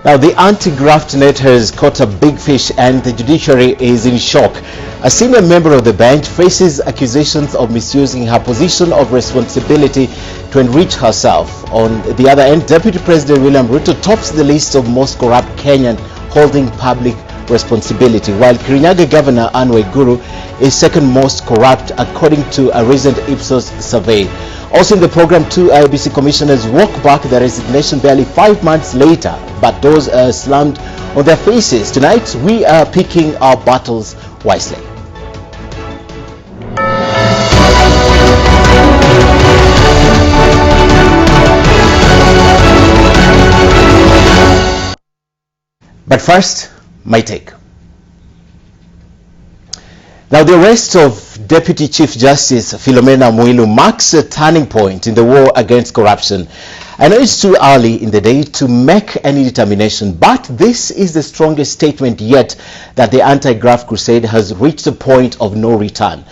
Now, the anti-graft net has caught a big fish and the judiciary is in shock. A senior member of the bench faces accusations of misusing her position of responsibility to enrich herself. On the other end, Deputy President William Ruto tops the list of most corrupt Kenyan holding public responsibility, while Kirinyaga Governor Anne Waiguru is second most corrupt according to a recent IPSOS survey. Also in the program, two IEBC commissioners walk back their resignation barely 5 months later, but those are slammed on their faces. Tonight, we are picking our battles wisely. But first, my take. Now, the arrest of Deputy Chief Justice Philomela Mwilu marks a turning point in the war against corruption. I know it's too early in the day to make any determination, but this is the strongest statement yet that the anti-graft crusade has reached a point of no return.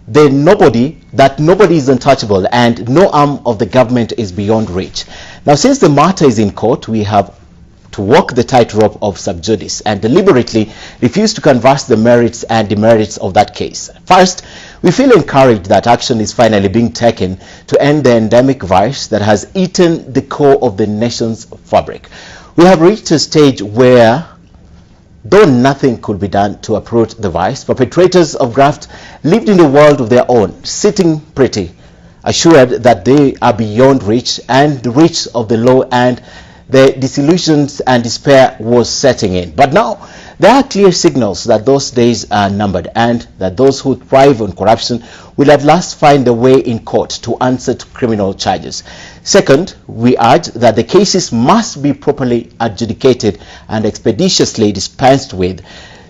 That nobody is untouchable and no arm of the government is beyond reach. Now, since the matter is in court, we have to walk the tightrope of sub judice and deliberately refuse to canvass the merits and demerits of that case. First, we feel encouraged that action is finally being taken to end the endemic virus that has eaten the core of the nation's fabric. We have reached a stage where, though nothing could be done to uproot the virus, perpetrators of graft lived in a world of their own, sitting pretty, assured that they are beyond reach and the reach of the law, and the disillusions and despair was setting in. But now there are clear signals that those days are numbered and that those who thrive on corruption will at last find a way in court to answer to criminal charges. Second, we urge that the cases must be properly adjudicated and expeditiously dispensed with.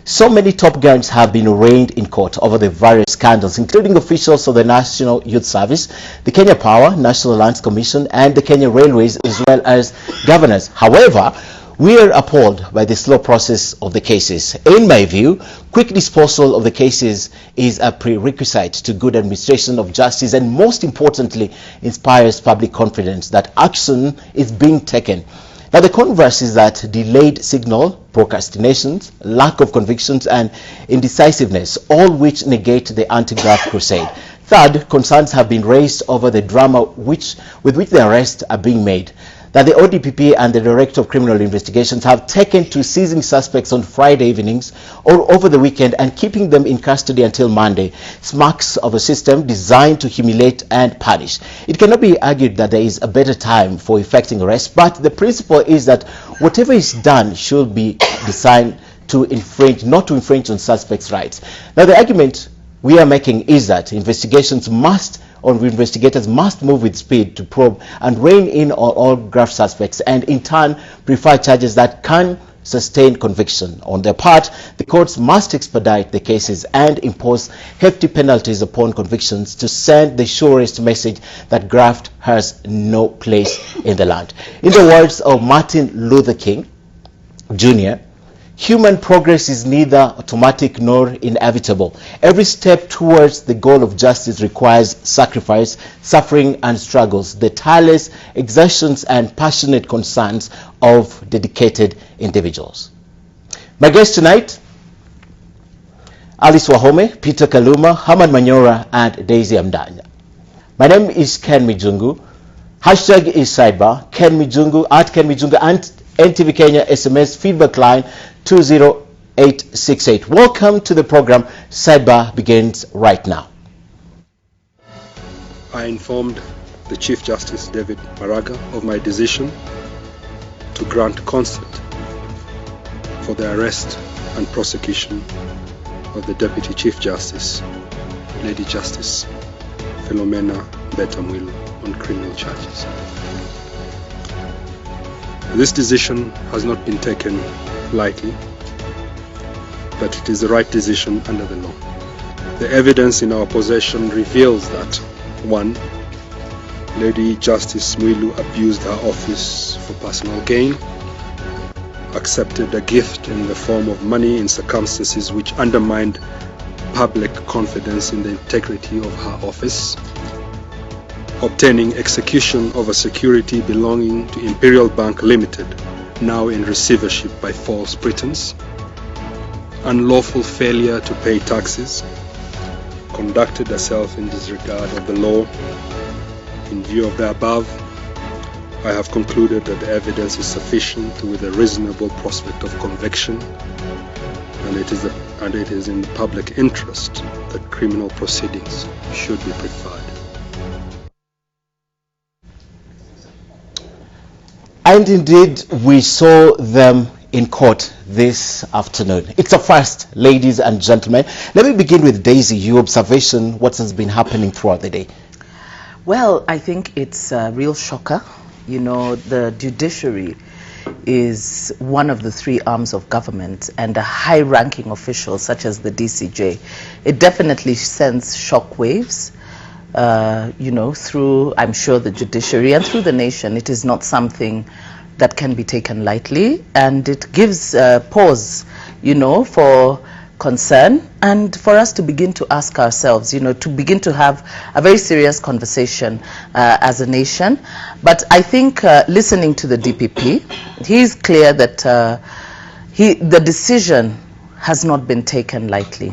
So many top guns have been arraigned in court over the various scandals, including officials of the National Youth Service, the Kenya Power, National Lands Commission, and the Kenya Railways, as well as governors. However, we are appalled by the slow process of the cases. In my view, quick disposal of the cases is a prerequisite to good administration of justice and, most importantly, inspires public confidence that action is being taken. Now, the converse is that delayed signal, procrastinations, lack of convictions, and indecisiveness, all which negate the anti-graft crusade. Third, concerns have been raised over the drama with which the arrests are being made. That the ODPP and the Director of Criminal Investigations have taken to seizing suspects on Friday evenings or over the weekend and keeping them in custody until Monday smacks of a system designed to humiliate and punish. It cannot be argued that there is a better time for effecting arrests, but the principle is that whatever is done should be designed to infringe, not to infringe on suspects' rights. Now, the argument we are making is that investigators must move with speed to probe and rein in on all graft suspects and in turn prefer charges that can sustain conviction. On their part, the courts must expedite the cases and impose hefty penalties upon convictions to send the surest message that graft has no place in the land. In the words of Martin Luther King Jr., human progress is neither automatic nor inevitable. Every step towards the goal of justice requires sacrifice, suffering, and struggles, the tireless exertions and passionate concerns of dedicated individuals. My guests tonight, Alice Wahome, Peter Kaluma, Hamad Manyora, and Daisy Amdanya. My name is Ken Mijungu. Hashtag is Sidebar, Ken Mijungu, @Ken Mijungu, and NTV Kenya SMS feedback line 20868. Welcome to the program. Sidebar begins right now. I informed the Chief Justice David Maraga of my decision to grant consent for the arrest and prosecution of the Deputy Chief Justice, Lady Justice Philomela Mwilu, on criminal charges. This decision has not been taken lightly, but it is the right decision under the law. The evidence in our possession reveals that 1. Lady Justice Mwilu abused her office for personal gain, accepted a gift in the form of money in circumstances which undermined public confidence in the integrity of her office, obtaining execution of a security belonging to Imperial Bank Limited, now in receivership by false pretense, unlawful failure to pay taxes, conducted herself in disregard of the law. In view of the above, I have concluded that the evidence is sufficient with a reasonable prospect of conviction, and it is in the public interest that criminal proceedings should be preferred. And indeed, we saw them in court this afternoon. It's a first, ladies and gentlemen. Let me begin with Daisy. Your observation, what has been happening throughout the day? Well, I think it's a real shocker. You know, the judiciary is one of the three arms of government, and a high-ranking official such as the DCJ, it definitely sends shockwaves, you know, through, I'm sure, the judiciary and through the nation. It is not something that can be taken lightly, and it gives pause, you know, for concern, and for us to begin to ask ourselves, you know, to begin to have a very serious conversation as a nation. But I think listening to the DPP, he's clear that the decision has not been taken lightly,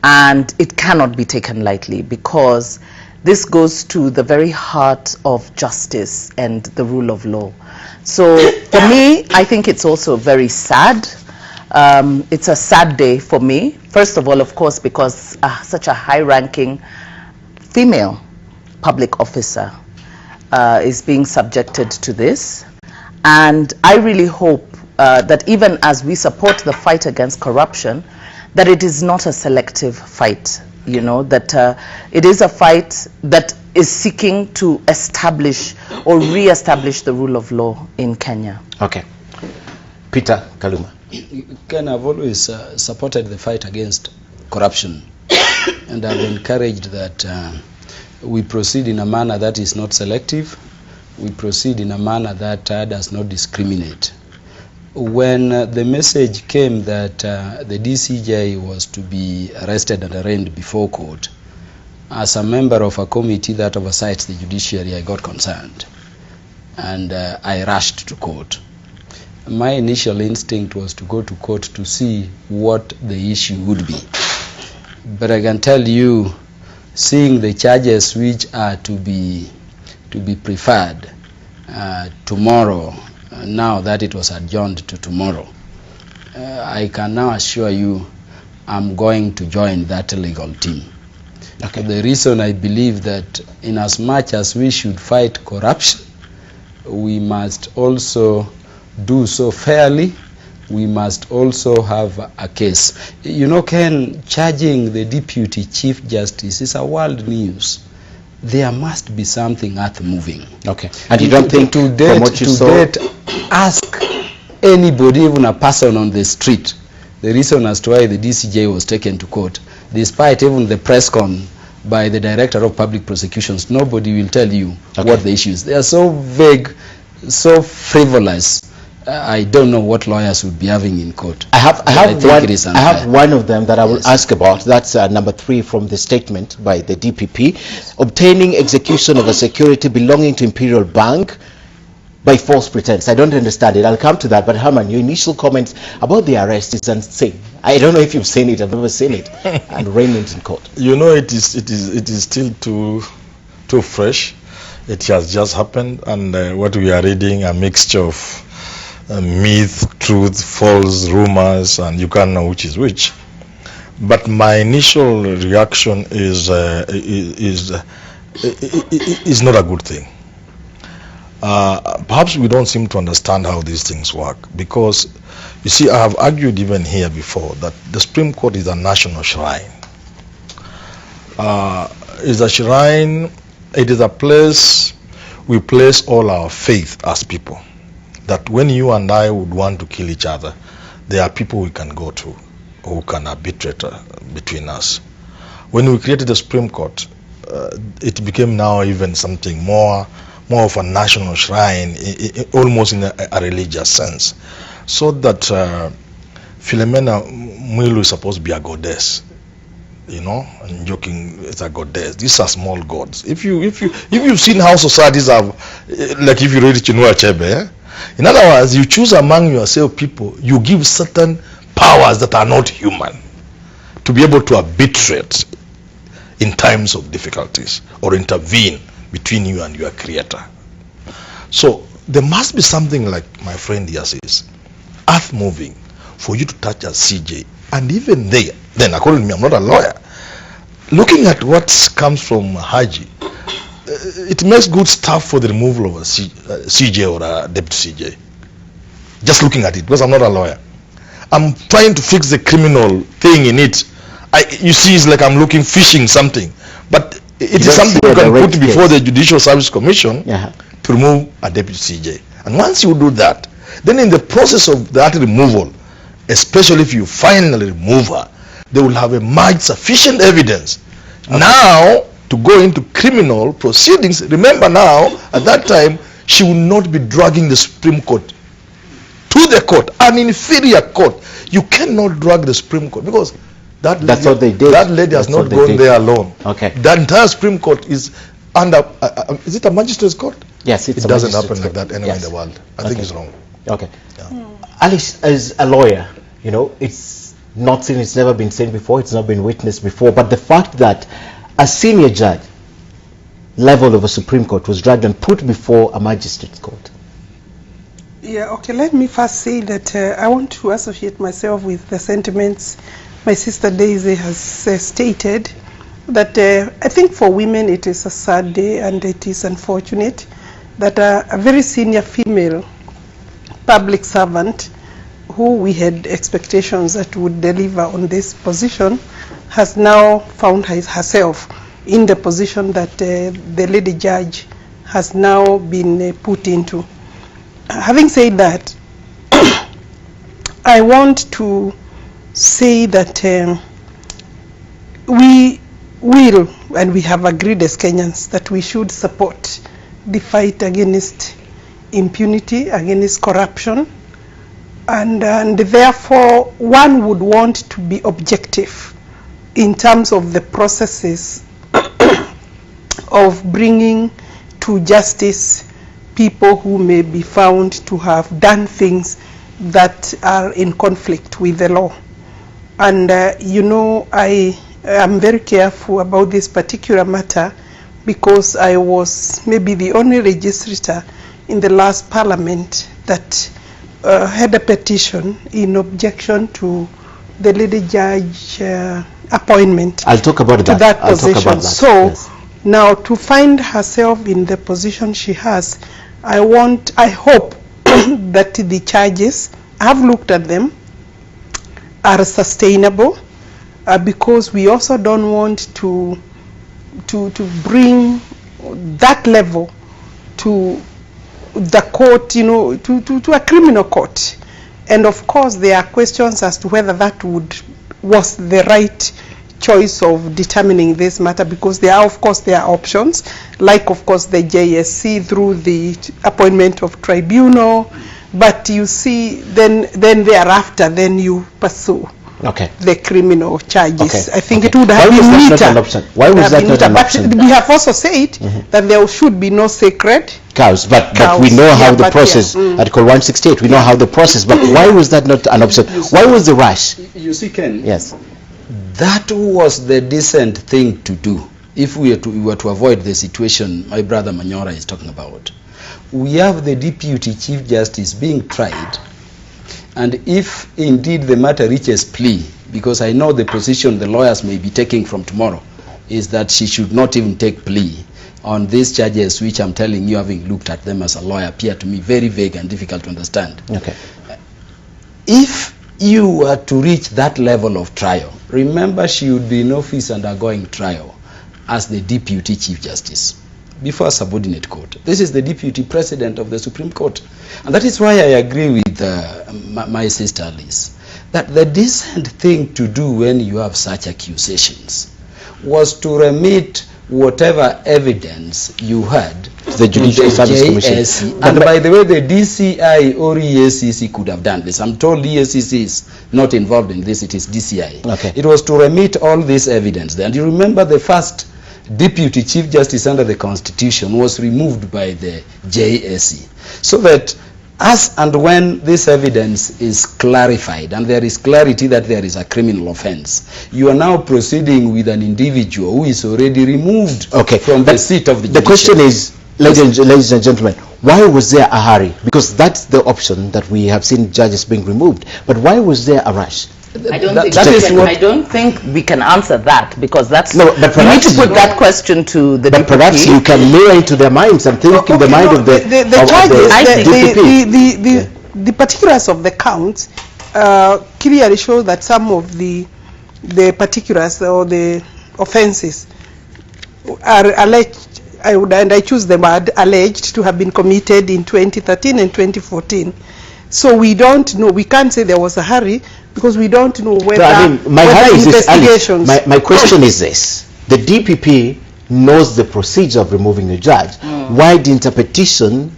and it cannot be taken lightly, because this goes to the very heart of justice and the rule of law. So for me, I think it's also very sad. It's a sad day for me. First of all, of course, because such a high-ranking female public officer is being subjected to this. And I really hope that even as we support the fight against corruption, that it is not a selective fight, you know, that it is a fight that is seeking to establish or re-establish the rule of law in Kenya. Okay. Peter Kaluma. Ken, I've always supported the fight against corruption, and I've encouraged that we proceed in a manner that is not selective. We proceed in a manner that does not discriminate. When the message came that the DCJ was to be arrested and arraigned before court, as a member of a committee that oversees the judiciary, I got concerned, and I rushed to court. My initial instinct was to go to court to see what the issue would be. But I can tell you, seeing the charges which are to be preferred tomorrow, now that it was adjourned to tomorrow, I can now assure you I'm going to join that legal team. Okay. The reason I believe that in as much as we should fight corruption, we must also do so fairly. We must also have a case. You know, Ken, charging the Deputy Chief Justice is a world news. There must be something earth-moving. Okay. And you don't think, to date, ask anybody, even a person on the street, the reason as to why the DCJ was taken to court, despite even the press con by the Director of Public Prosecutions, nobody will tell you what the issue is. They are so vague, so frivolous. I don't know what lawyers would be having in court. I have one of them that I will ask about. That's number 3 from the statement by the DPP. Obtaining execution of a security belonging to Imperial Bank by false pretense. I don't understand it. I'll come to that. But Herman, your initial comments about the arrest is insane. I don't know if you've seen it. I've never seen it. And arraignment in court. You know, it is still too fresh. It has just happened, and what we are reading, a mixture of myth, truth, false rumors, and you can't know which is which. But my initial reaction is not a good thing. Perhaps we don't seem to understand how these things work, because you see, I have argued even here before that the Supreme Court is a national shrine. It's a shrine. It is a place we place all our faith as people. That when you and I would want to kill each other, there are people we can go to who can arbitrate between us. When we created the Supreme Court, it became now even something more of a national shrine, almost in a religious sense. So that Philomela Mwilu is supposed to be a goddess, you know, and joking, it's a goddess. These are small gods. If you've seen how societies have, like if you read Chinua Achebe, In other words, you choose among yourself people, you give certain powers that are not human to be able to arbitrate in times of difficulties or intervene between you and your creator. So there must be something like my friend here says, earth moving for you to touch a CJ. And even there, then according to me, I'm not a lawyer, looking at what comes from Haji, it makes good stuff for the removal of a CJ or a deputy CJ. Just looking at it, because I'm not a lawyer. I'm trying to fix the criminal thing in it. You see, it's like I'm fishing something. But it is something you can put before the Judicial Service Commission to remove a deputy CJ. And once you do that, then in the process of that removal, especially if you finally remove her, they will have a much sufficient evidence. Okay. Now, to go into criminal proceedings, remember now, at that time, she will not be dragging the Supreme Court to the court, an inferior court. You cannot drag the Supreme Court because that lady has not gone there alone. Okay. The entire Supreme Court is under, is it a magistrate's court? Yes, it doesn't happen like that anywhere in the world. I think it's wrong. Okay. Yeah. Alice, as a lawyer, you know, it's not seen, it's never been seen before, it's not been witnessed before, but the fact that a senior judge level of a Supreme Court was dragged and put before a magistrate's court. Yeah, okay, let me first say that I want to associate myself with the sentiments my sister Daisy has stated, that I think for women it is a sad day and it is unfortunate that a very senior female public servant who we had expectations that would deliver on this position has now found herself in the position that the lady judge has now been put into. Having said that, I want to say that we will, and we have agreed as Kenyans, that we should support the fight against impunity, against corruption, and therefore one would want to be objective in terms of the processes of bringing to justice people who may be found to have done things that are in conflict with the law. And you know, I am very careful about this particular matter because I was maybe the only registrator in the last parliament that had a petition in objection to the lady judge appointment. I'll talk about that. I'll talk about that. So yes. Now to find herself in the position she has, I hope that the charges, I've looked at them, are sustainable, because we also don't want to bring that level to the court, you know, to a criminal court. And of course there are questions as to whether that was the right choice of determining this matter, because there are options, like of course the JSC through the appointment of tribunal, but you see then thereafter then you pursue the criminal charges. I think it would have been neater. Why was that not an option? But we have also said that there should be no sacred cows, but we know how the process, Article 168, we know how the process, but why was that not an option? Why was the rush? You see, Ken, yes, that was the decent thing to do if we were to avoid the situation my brother Manyora is talking about. We have the Deputy Chief Justice being tried, and if indeed the matter reaches plea, because I know the position the lawyers may be taking from tomorrow is that she should not even take plea on these charges, which I'm telling you, having looked at them as a lawyer, appear to me very vague and difficult to understand. Okay. If you were to reach that level of trial, remember she would be in office undergoing trial as the Deputy Chief Justice before a subordinate court. This is the Deputy President of the Supreme Court. And that is why I agree with my sister Liz, that the decent thing to do when you have such accusations was to remit whatever evidence you had to the Judicial Service Commission. And by the way, the DCI or EACC could have done this. I'm told EACC is not involved in this, it is DCI. Okay. It was to remit all this evidence there. And you remember the first Deputy Chief Justice under the Constitution was removed by the JSC. So that As and when this evidence is clarified and there is clarity that there is a criminal offense, you are now proceeding with an individual who is already removed from the seat of the judiciary. The question is, ladies and gentlemen, why was there a hurry? Because that's the option that we have seen judges being removed. But why was there a rush? I don't think we can answer that, because that's no. But perhaps we need to put that question to the DPP. But perhaps you can mirror into their minds and think in the mind of the DPP. The particulars of the counts clearly show that some of the particulars or the offences are alleged, and I choose them, are alleged to have been committed in 2013 and 2014. So we don't know. We can't say there was a hurry, because we don't know whether, investigations. My question is this: the DPP knows the procedure of removing a judge. Why didn't a petition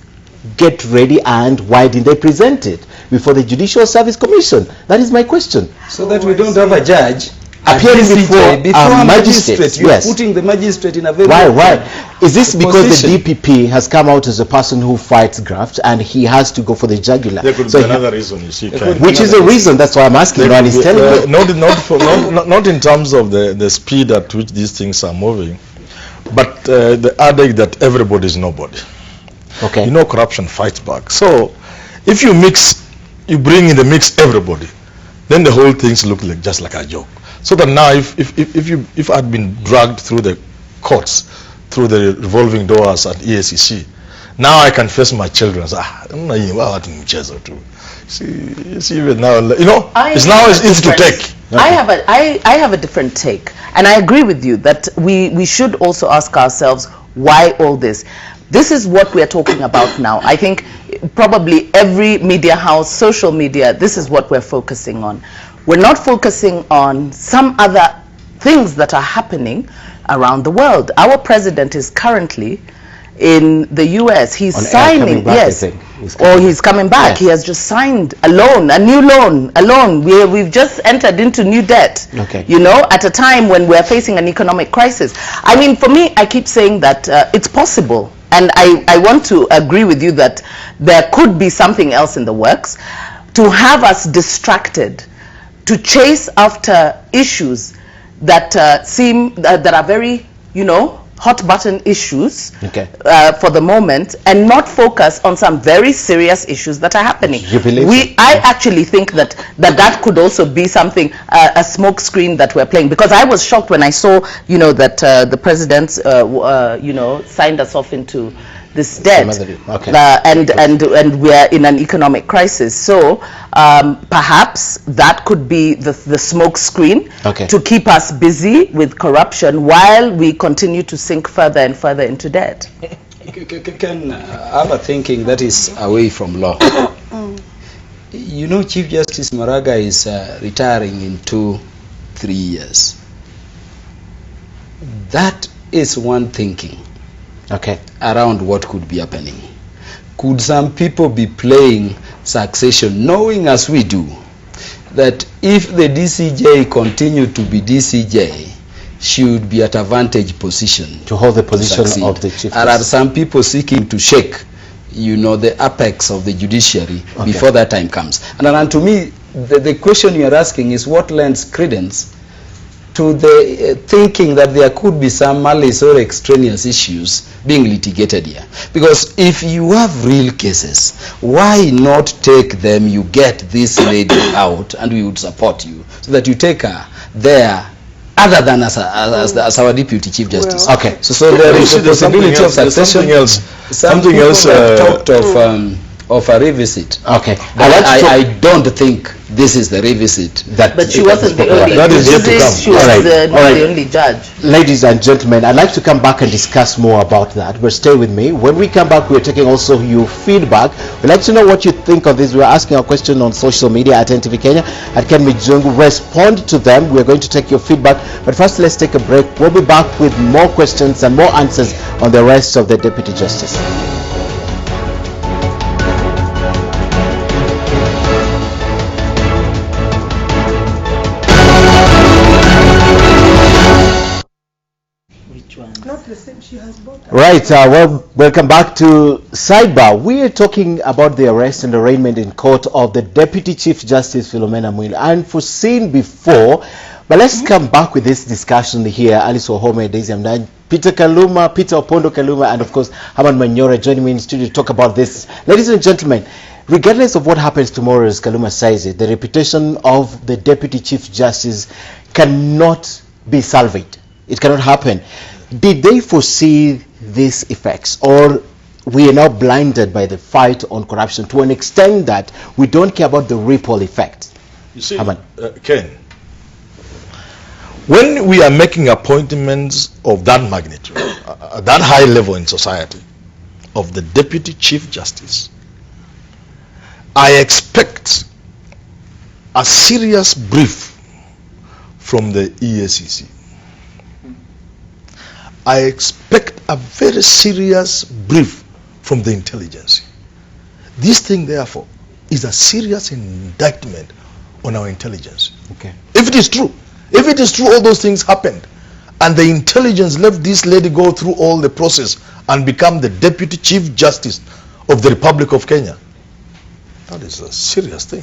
get ready, and why didn't they present it before the Judicial Service Commission? That is my question. So that we don't have a judge appearing before a magistrate. You're putting the magistrate in a very... Why? Is this because the DPP has come out as a person who fights graft and he has to go for the jugular? There could be another reason, you see. Which is the reason, that's why I'm asking. Not in terms of the speed at which these things are moving, but the adage that everybody is nobody. Okay. You know, corruption fights back. So if you bring in the mix everybody, then the whole things look like just like a joke. So that now if I'd been dragged through the courts, through the revolving doors at EACC, now I can face my children and say, see even now, you know, it's easy to take. I have a different take, and I agree with you that we should also ask ourselves, why all this? This is what we are talking about now. I think probably every media house, social media, this is what we're focusing on. We're not focusing on some other things that are happening around the world. Our president is currently in the US. He's signing, yes, he's coming back. Yeah. He has just signed a new loan. We've just entered into new debt. Okay. You know, at a time when we're facing an economic crisis. I mean, for me, I keep saying that it's possible. And I want to agree with you that there could be something else in the works to have us distracted, to chase after issues that that are very, you know, hot button issues for the moment, and not focus on some very serious issues that are happening. I actually think that could also be something, a smoke screen that we're playing, because I was shocked when I saw, you know, that the president, you know, signed us off into this debt, and we're in an economic crisis. So perhaps that could be the smoke screen to keep us busy with corruption while we continue to sink further and further into debt. Can have a thinking that is away from law. You know, Chief Justice Maraga is retiring in 2-3 years. That is one thinking around what could be happening. Could some people be playing succession, knowing as we do that if the DCJ continue to be DCJ, she would be at a vantage position to hold the position of the Chief Justice? Are some people seeking to shake, you know, the apex of the judiciary before that time comes? And to me, the question you are asking is what lends credence to the thinking that there could be some malice or extraneous issues being litigated here. Because if you have real cases, why not take them, you get this lady out, and we would support you, so that you take her there, other than as our Deputy Chief Justice. Well, so there is a possibility of succession. Something else talked of a revisit. I don't think this is the revisit. But she wasn't the only. That is yet to come. She was the only judge. Ladies and gentlemen, I'd like to come back and discuss more about that, but stay with me. When we come back, we're taking also your feedback. We'd like to know what you think of this. We're asking a question on social media at NTV Kenya, at Ken Mijungu. Respond to them. We're going to take your feedback. But first, let's take a break. We'll be back with more questions and more answers on the rest of the Deputy Justice. the same she has bought. Right, well, welcome back to Sidebar. We are talking about the arrest and arraignment in court of the Deputy Chief Justice Philomela Mwilu, unforeseen before. But let's come back with this discussion here. Alice Wahome, Daisy Amdan, Peter Kaluma, Peter Opondo Kaluma, and of course, Haman Manyora joining me in the studio to talk about this. Ladies and gentlemen, regardless of what happens tomorrow, as Kaluma says it, the reputation of the Deputy Chief Justice cannot be salvaged. It cannot happen. Did they foresee these effects, or we are now blinded by the fight on corruption to an extent that we don't care about the ripple effect? You see, Ken, when we are making appointments of that magnitude, that high level in society, of the Deputy Chief Justice, I expect a serious brief from the EACC. I expect a very serious brief from the intelligence. This thing, therefore, is a serious indictment on our intelligence. Okay. If it is true all those things happened, and the intelligence let this lady go through all the process and become the Deputy Chief Justice of the Republic of Kenya, that is a serious thing.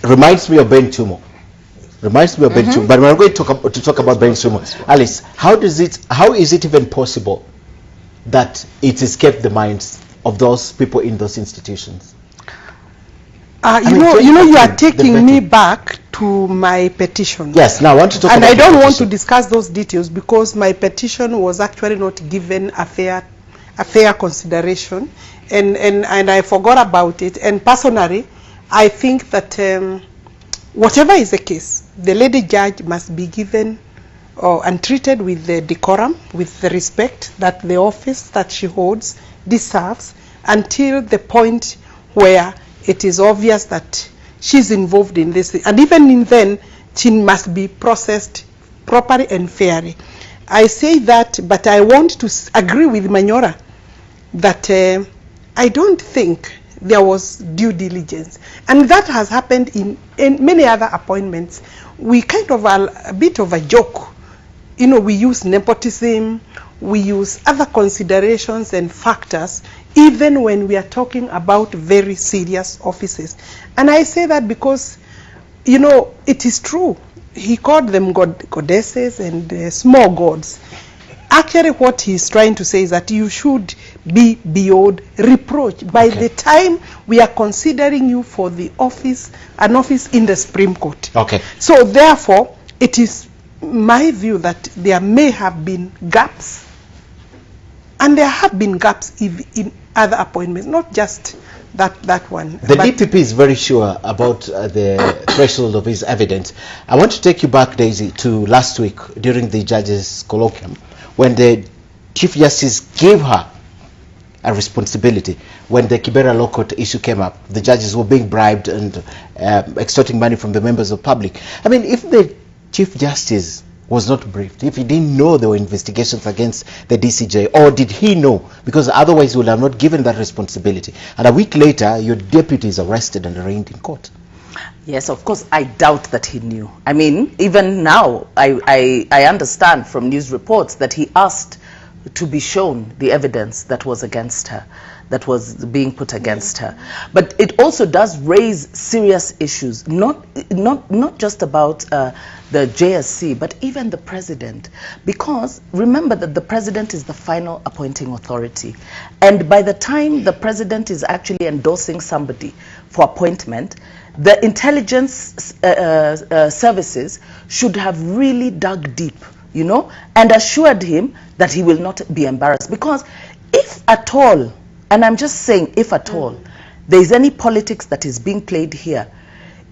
Reminds me of Ben Chumo. Reminds me of Ben Chumo. But we're going to talk about Ben Chumo. Alice, how is it even possible that it escaped the minds of those people in those institutions? You are taking me back to my petition. Yes, now I want to talk about I don't want petition. to discuss those details because my petition was actually not given a fair consideration, and I forgot about it. And personally, I think that whatever is the case, the lady judge must be given and treated with the decorum, with the respect that the office that she holds deserves, until the point where it is obvious that she's involved in this. And even then, she must be processed properly and fairly. I say that, but I want to agree with Manyora that I don't think there was due diligence. And that has happened in many other appointments. We kind of a bit of a joke. You know, we use nepotism, we use other considerations and factors, even when we are talking about very serious offices. And I say that because, you know, it is true. He called them goddesses and small gods. Actually, what he's trying to say is that you should be beyond reproach. By the time we are considering you for the office, an office in the Supreme Court. Okay. So therefore, it is my view that there may have been gaps, and there have been gaps in other appointments, not just that one. The DPP is very sure about the threshold of his evidence. I want to take you back, Daisy, to last week during the judges' colloquium, when the Chief Justice gave her a responsibility. When the Kibera Law Court issue came up, the judges were being bribed and extorting money from the members of public. I mean, if the Chief Justice was not briefed, if he didn't know there were investigations against the DCJ, or did he know? Because otherwise he would have not given that responsibility. And a week later, your deputy is arrested and arraigned in court. Yes, of course, I doubt that he knew. I mean, even now, I understand from news reports that he asked to be shown the evidence that was against her, that was being put against her. But it also does raise serious issues, not just about the JSC, but even the president. Because remember that the president is the final appointing authority. And by the time the president is actually endorsing somebody for appointment, the intelligence services should have really dug deep, you know, and assured him that he will not be embarrassed. Because if at all, and I'm just saying if at all, there is any politics that is being played here,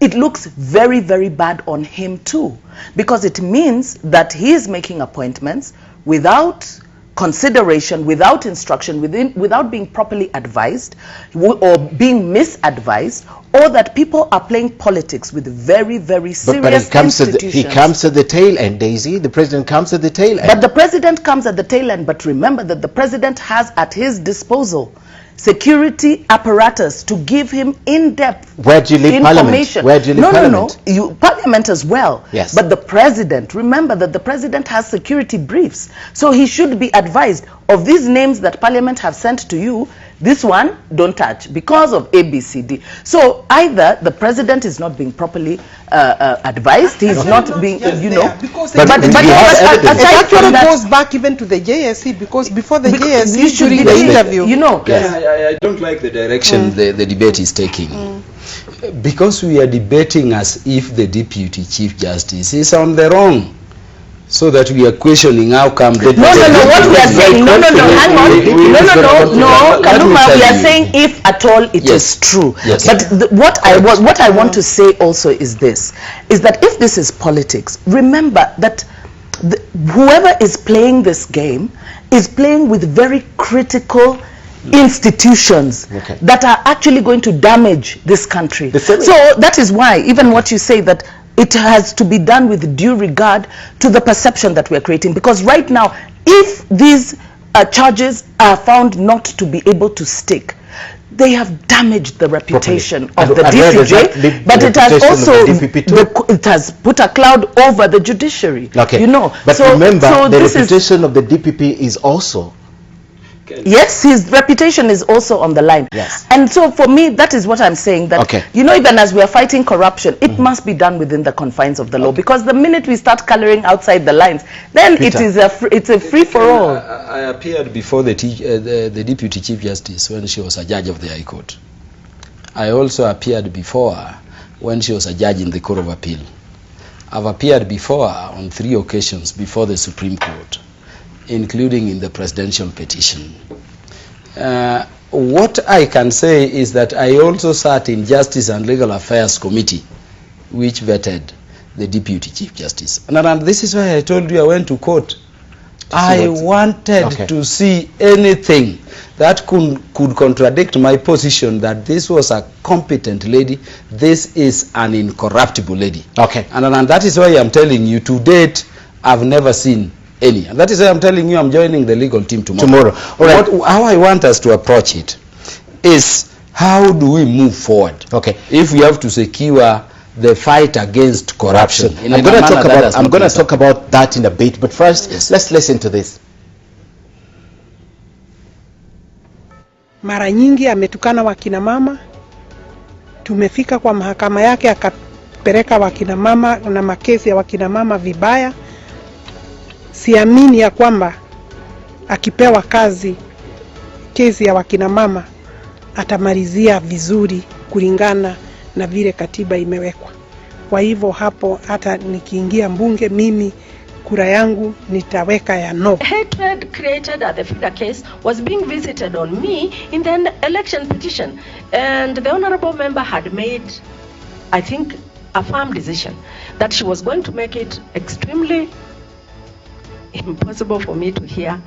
it looks very, very bad on him too. Because it means that he is making appointments without consideration, without instruction, without being properly advised, or being misadvised, or that people are playing politics with very, very serious institutions. He comes at the tail end, Daisy. The president comes at the tail end. But the president comes at the tail end. But remember that the president has at his disposal security apparatus to give him in-depth Where do you leave information. Parliament? Where do you leave Parliament? No. Parliament as well. Yes. But the president, remember that the president has security briefs. So he should be advised of these names that Parliament have sent to you. This one, don't touch because of ABCD. So either the president is not being properly advised, he's not being, you know. Because But it aside goes back even to the JSC, because before the you JSC should during be the interview. You know. I don't like the direction the debate is taking. Because we are debating as if the Deputy Chief Justice is on the wrong. So that we are questioning how come the... No, what we are saying, hang on. Kanuma, we are saying if at all it is true. Yes. But what I want to say also is this, is that if this is politics, remember that whoever is playing this game is playing with very critical institutions that are actually going to damage this country. So that is why, even what you say, that it has to be done with due regard to the perception that we're creating. Because right now, if these charges are found not to be able to stick, they have damaged the reputation of the DCJ, but it has also it has put a cloud over the judiciary. Okay. You know, but remember, the reputation of the DPP is also... Yes, his reputation is also on the line. Yes. And so for me, that is what I'm saying, that, you know, even as we are fighting corruption, it must be done within the confines of the law. Because the minute we start coloring outside the lines, then Peter, it's a free-for-all. I appeared before the Deputy Chief Justice when she was a judge of the High Court. I also appeared before her when she was a judge in the Court of Appeal. I've appeared before her on 3 occasions before the Supreme Court, including in the presidential petition. What I can say is that I also sat in Justice and Legal Affairs Committee, which vetted the Deputy Chief Justice. And this is why I told you I went to court. I wanted to see anything that could contradict my position that this was a competent lady, this is an incorruptible lady. And that is why I'm telling you, to date, I've never seen any. And that is why I'm telling you I'm joining the legal team tomorrow. All right. How I want us to approach it is, how do we move forward? If we have to secure the fight against corruption. I'm going to talk about that in a bit, but first, let's listen to this. Mara nyingi ametukana wakina mama. Tumefika kwa mahakama yake akapeleka wakina mama na makesi ya wakina mama vibaya. Siamini ya kwamba akipewa kesi ya wakina mama atamalizia vizuri kulingana na vile katiba imewekwa. Kwa hivyo hapo hata nikiingia mbunge, mimi kura yangu nitaweka ya no. Hatred created at the FIDA case was being visited on me in the election petition, and the honorable member had made, I think, a firm decision that she was going to make it extremely impossible for me to hear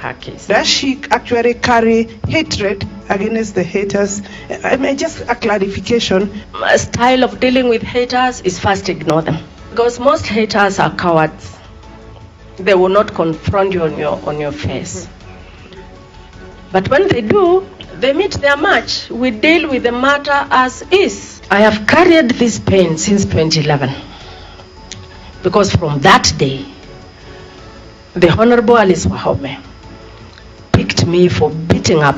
her case. Does she actually carry hatred against the haters? I mean, just a clarification. My style of dealing with haters is first ignore them, because most haters are cowards. They will not confront you on your face. But when they do, they meet their match. We deal with the matter as is. I have carried this pain since 2011, because from that day, the Honorable Alice Wahome picked me for beating up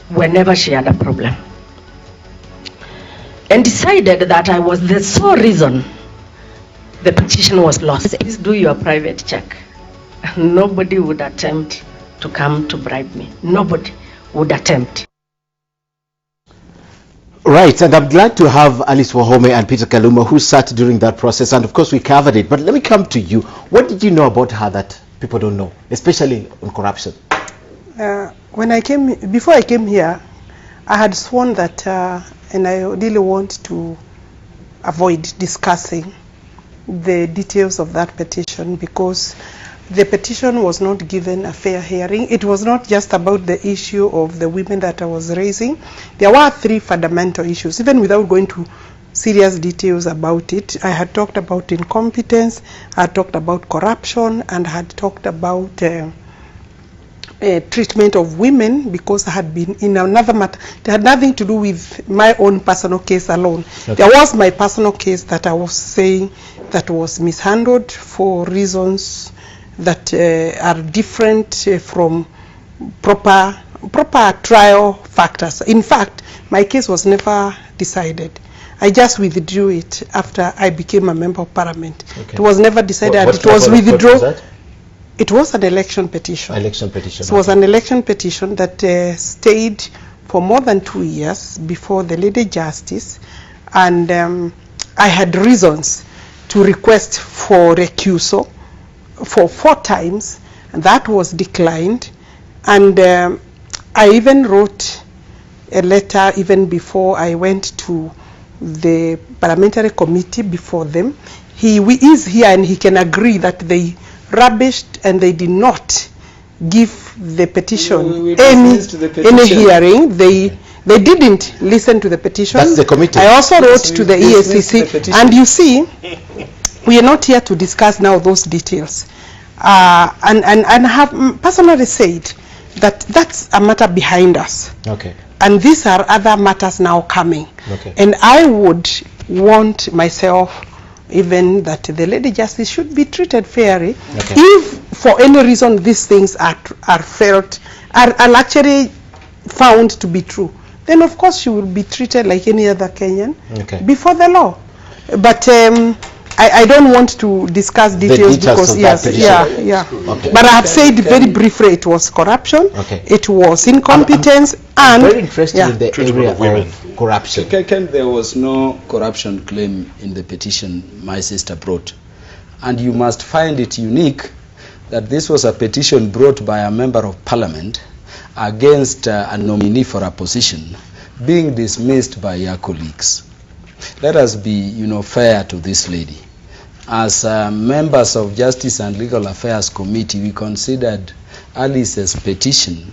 whenever she had a problem, and decided that I was the sole reason the petition was lost. Please do your private check. Nobody would attempt to come to bribe me. Nobody would attempt. Right, and I'm glad to have Alice Wahome and Peter Kaluma, who sat during that process, and of course we covered it. But let me come to you. What did you know about her that people don't know, especially on corruption? Before I came here, I had sworn that, and I really want to avoid discussing the details of that petition, because the petition was not given a fair hearing. It was not just about the issue of the women that I was raising. There were 3 fundamental issues, even without going to serious details about it. I had talked about incompetence, I had talked about corruption, and I had talked about treatment of women, because I had been in another matter. It had nothing to do with my own personal case alone. Okay. There was my personal case that I was saying that was mishandled for reasons that are different from proper trial factors. In fact, my case was never decided. I just withdrew it after I became a member of parliament. Okay. It was never decided. What It was level of court withdrawn. was that? It was an election petition. Election petition. It was an election petition that stayed for more than 2 years before the Lady Justice, and I had reasons to request for recusal for 4 times, and that was declined. And I even wrote a letter even before I went to the parliamentary committee before them. He is here and he can agree that they rubbished and they did not give the petition any hearing. They didn't listen to the petition. That's the committee. I also wrote to the EACC, and you see, we are not here to discuss now those details. And have personally said that that's a matter behind us. Okay. And these are other matters now coming. Okay. And I would want myself even that the Lady Justice should be treated fairly. Okay. If for any reason these things are actually found to be true, then of course she will be treated like any other Kenyan before the law. But I don't want to discuss details because Okay. But I have said very briefly it was corruption, it was incompetence, I'm and very interested in the area of corruption. Ken, there was no corruption claim in the petition my sister brought, and you must find it unique that this was a petition brought by a member of parliament against a nominee for a position being dismissed by your colleagues. Let us be, fair to this lady. As members of Justice and Legal Affairs Committee, we considered Alice's petition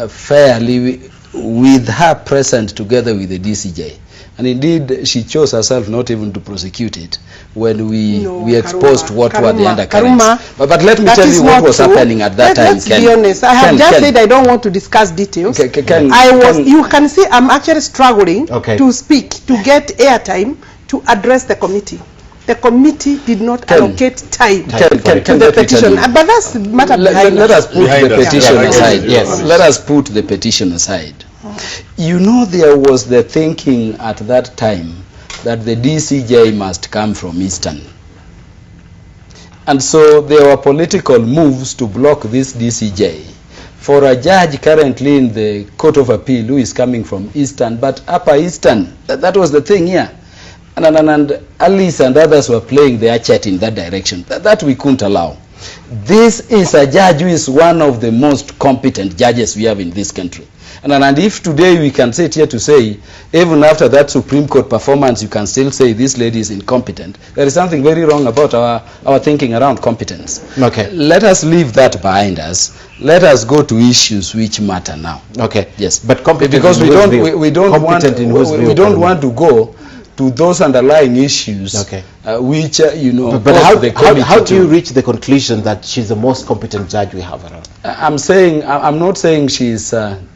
fairly with her present together with the DCJ. And indeed, she chose herself not even to prosecute it when we exposed what were the undercurrents. But let me tell you what was happening at that time. Let's be honest. I have just said I don't want to discuss details. You can see I'm actually struggling to speak, to get airtime to address the committee. The committee did not allocate time to the petition. But that's the matter behind Let us put the petition aside. Yes. Let us put the petition aside. There was the thinking at that time that the DCJ must come from Eastern. And so there were political moves to block this DCJ. For a judge currently in the Court of Appeal who is coming from Eastern, but Upper Eastern, that was the thing here. And Alice and others were playing their chat in that direction. That we couldn't allow. This is a judge who is one of the most competent judges we have in this country. And if today we can sit here to say, even after that Supreme Court performance, you can still say this lady is incompetent, there is something very wrong about our thinking around competence. Okay. Let us leave that behind us. Let us go to issues which matter now. Okay. Yes. But because we don't want to go to those underlying issues, which But how do you reach the conclusion that she's the most competent judge we have around? I'm not saying she's.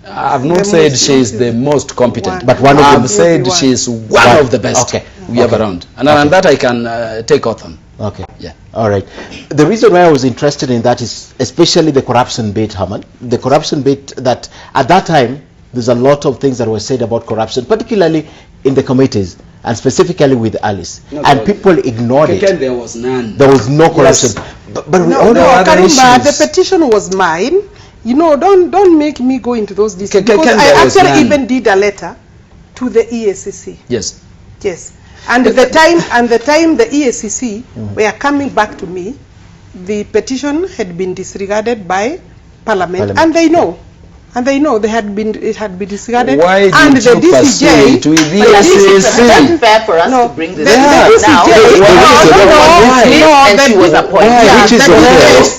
I've not said she's the most competent, but I've said she's one of the best we have around, and that I can take oath on. Okay. Yeah. All right. The reason why I was interested in that is especially the corruption bit, Herman. The corruption bit that at that time there's a lot of things that were said about corruption, particularly in the committees and specifically with Alice, and people ignored it. There was none. There was no corruption. Yes. But we all know other issues. The petition was mine. Don't make me go into those details because I actually even did a letter to the EACC. Yes. Yes. And the time the EACC were coming back to me, the petition had been disregarded by Parliament. And they know. And they know it had been disregarded. Why and did you pursue it with the EACC? It's fair for us to bring this up now. No, she was appointed.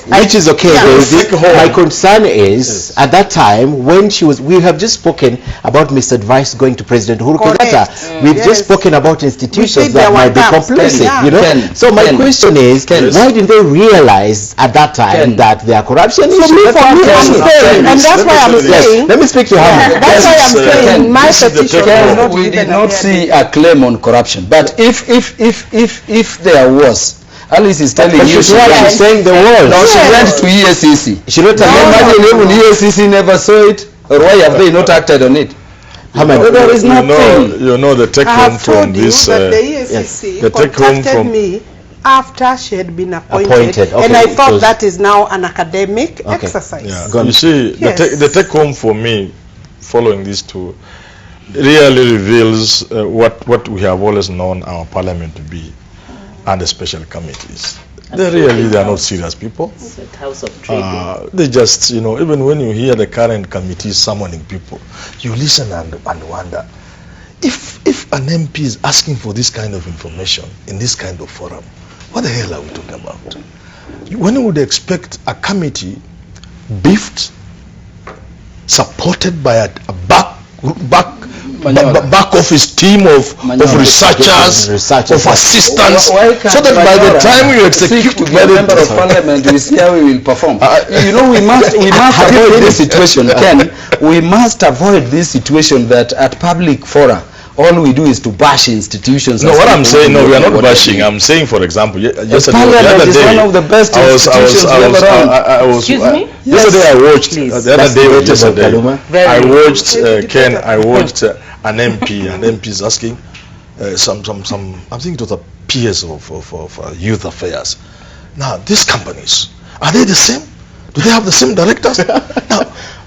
which is okay. Yeah. Daisy. My concern is at that time when we have just spoken about misadvice going to President Uhuru Kenyatta. We've just spoken about institutions that might be complicit, you know. So my question is, why didn't they realize at that time that there are corruption issues? For me, I'm saying, and that's why I'm saying. Let me speak to her. That's why I'm saying my petition is not we did not see a claim on corruption, but if there was, Alice is telling you she's saying there was. No, she went to EACC. She wrote imagine even EACC never saw it, or why have they not acted on it? There is nothing. You know the take home from this. The EACC contacted me after she had been appointed. Okay. And I thought that is now an academic exercise. Yeah. You see, the take home for me, following these two, really reveals what we have always known our parliament to be, and the special committees. They are not serious people. It's a house of trade. They just, you know, even when you hear the current committees summoning people, you listen and wonder, if an MP is asking for this kind of information in this kind of forum, what the hell are we talking about? When you would expect a committee beefed, supported by a back office team of researchers, of assistants, so that by the time we execute to a member of parliament, we see how we will perform. You know, we must avoid this situation, Ken. We must avoid this situation that at public fora, all we do is to bash institutions. No, what I'm saying, no, we are not bashing. I'm saying, for example, yesterday, Parliament is one of the best institutions we ever run. Excuse me? Yesterday I watched, I watched, Ken, I watched an MP, and MP is asking some, I think it was a PS of youth affairs. Now, these companies, are they the same? Do they have the same directors? Now,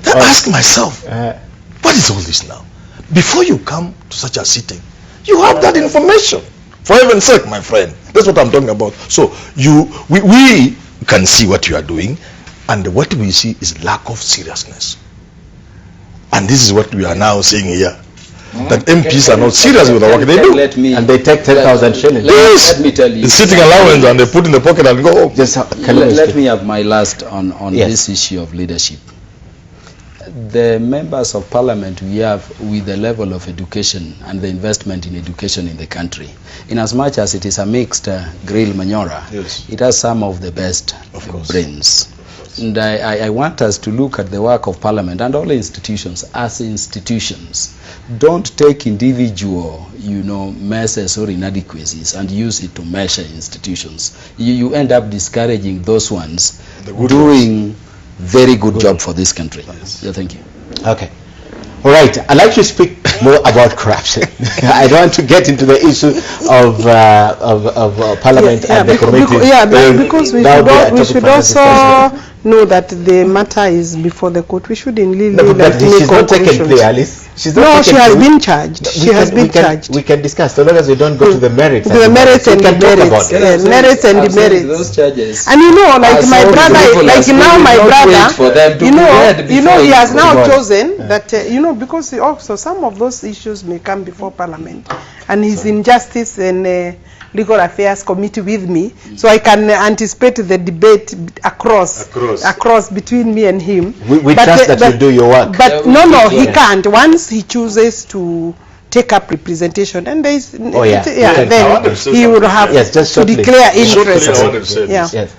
I ask myself, what is all this now? Before you come to such a sitting, you have that information. For heaven's sake, my friend. That's what I'm talking about. So we can see what you are doing, and what we see is lack of seriousness. And this is what we are now seeing here. That MPs are not serious with the work they do. And they take 10,000 shillings. Yes. Let me tell you. It's sitting allowance and they put in the pocket and go. Let me have my last on this issue of leadership. The members of parliament we have with the level of education and the investment in education in the country, in as much as it is a mixed grill manure, it has some of the best brains. And I want us to look at the work of parliament and all institutions as institutions. Don't take individual, messes or inadequacies and use it to measure institutions. You end up discouraging those ones doing very good job for this country. Yeah, thank you. Okay. All right. I'd like to speak more about corruption. I don't want to get into the issue of Parliament and the committee. Because we should also know that the matter is before the court. We shouldn't really she's not taken plea, Alice. She has been charged. She has been charged. We can discuss, so long as we don't go to the merits. To the merits and the merits. Merits and the merits. Those charges. And like my brother, like now my brother, he has now chosen that, because also some of those issues may come before Parliament, and he's in Justice and Legal Affairs Committee with me, so I can anticipate the debate across between me and him. We trust that you do your work. But no, he can't. Once he chooses to take up representation, and there is, then he would have to declare interest.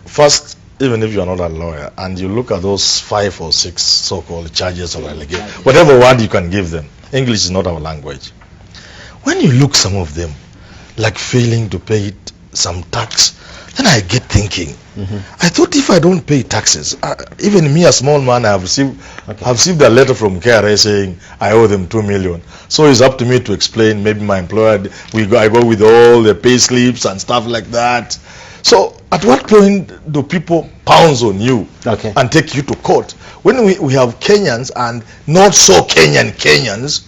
First, even if you are not a lawyer, and you look at those 5 or 6 so-called charges or allegations, whatever word you can give them, English is not our language. When you look some of them, like failing to pay some tax, then I get thinking, I thought if I don't pay taxes, even me, a small man, I have received a letter from KRA saying I owe them 2 million. So it's up to me to explain. Maybe my employer, I go with all the pay slips and stuff like that. So at what point do people pounce on you and take you to court? When we have Kenyans and not so Kenyans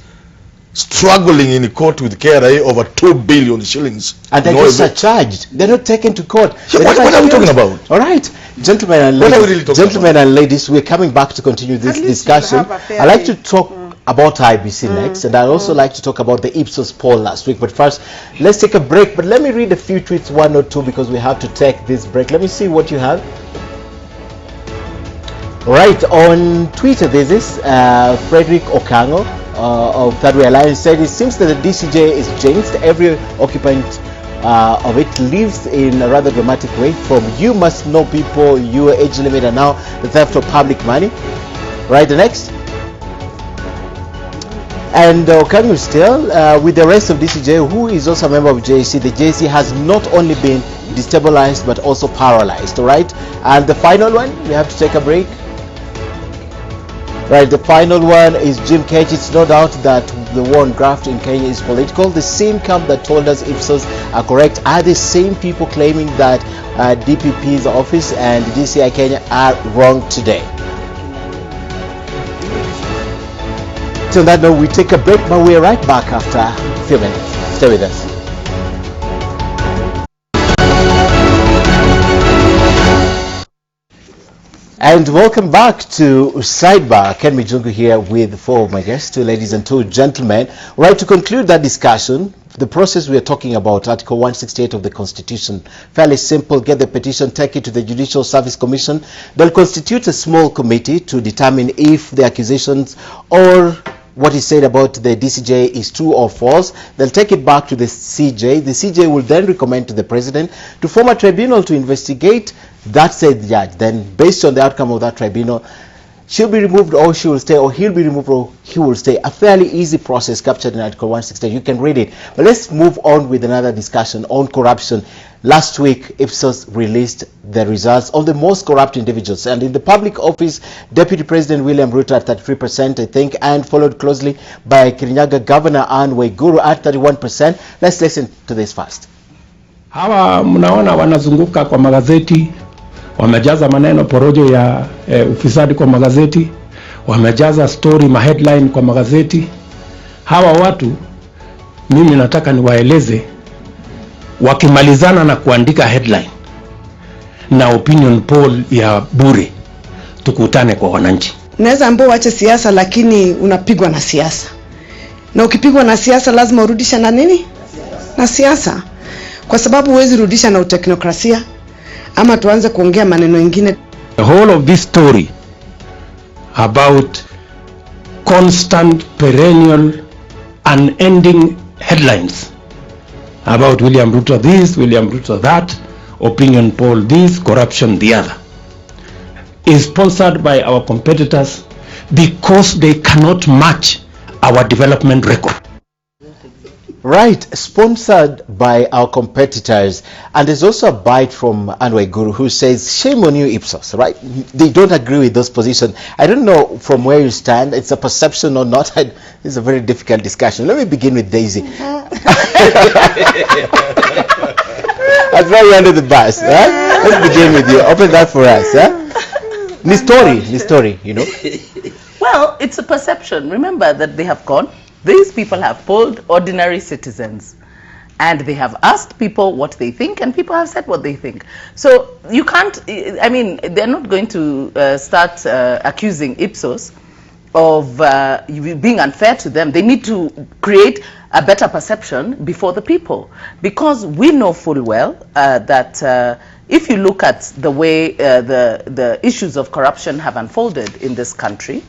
struggling in court with KRA over 2 billion shillings. And they're just charged. They're not taken to court. What are we talking about? All right. Gentlemen and ladies, we're coming back to continue this discussion. I'd like to talk about IEBC next, and I'd also like to talk about the IPSOS poll last week. But first, let's take a break. But let me read a few tweets, 1 or 2, because we have to take this break. Let me see what you have. Right, on Twitter, there's this Frederick Okango of Third Way Alliance said it seems that the DCJ is jinxed. Every occupant of it lives in a rather dramatic way. From you must know people, your age limit, and now the theft of public money. Right, the next. And Okango still, with the rest of DCJ, who is also a member of JC, the JC has not only been destabilized but also paralyzed. Right, and the final one, we have to take a break. Right, the final one is Jim Cage. It's no doubt that the war on graft in Kenya is political. The same camp that told us IPSOS are correct are the same people claiming that DPP's office and DCI Kenya are wrong today. So on that note, we take a break, but we're right back after a few minutes. Stay with us. And welcome back to Sidebar. Ken Mijungu here with four of my guests, two ladies and two gentlemen. Right, to conclude that discussion, the process we are talking about, Article 168 of the Constitution, fairly simple. Get the petition, take it to the Judicial Service Commission. They'll constitute a small committee to determine if the accusations or what is said about the DCJ is true or false. They'll take it back to the CJ. The CJ will then recommend to the President to form a tribunal to investigate that said judge. Then, based on the outcome of that tribunal, she'll be removed or she will stay, or he'll be removed or he will stay. A fairly easy process captured in Article 168. You can read it. But let's move on with another discussion on corruption. Last week, IPSOS released the results of the most corrupt individuals. And in the public office, Deputy President William Ruto at 33%, I think, and followed closely by Kirinyaga Governor Anne Waiguru at 31%. Let's listen to this first. Hawa mnaona wanazunguka kwa magazeti, wamejaza maneno porojo ya ufisadi kwa magazeti, wamejaza story ma headline kwa magazeti. Hawa watu mimi nataka niwaeleze, wakimalizana na kuandika headline na opinion poll ya bure, tukutane kwa wananchi. Naweza ambao wache siasa, lakini unapigwa na siasa. Na ukipigwa na siasa lazima urudisha na nini? Na siasa. Kwa sababu huwezi rudisha na uteknokrasia ama tuanze kuongea maneno mengine. The whole of this story about constant, perennial, unending headlines about William Ruto this, William Ruto that, opinion poll this, corruption the other, is sponsored by our competitors because they cannot match our development record. Right, sponsored by our competitors. And there's also a bite from Anne Waiguru who says, shame on you, IPSOS, right? They don't agree with those positions. I don't know from where you stand, it's a perception or not. It's a very difficult discussion. Let me begin with Daisy. I'll throw you under the bus, right? Let's begin with you. Open that for us, huh? Nistori, you know. Well, it's a perception. Remember that they have gone. These people have polled ordinary citizens and they have asked people what they think, and people have said what they think. So you can't, I mean, they're not going to start accusing IPSOS of being unfair to them. They need to create a better perception before the people, because we know full well that if you look at the way the issues of corruption have unfolded in this country,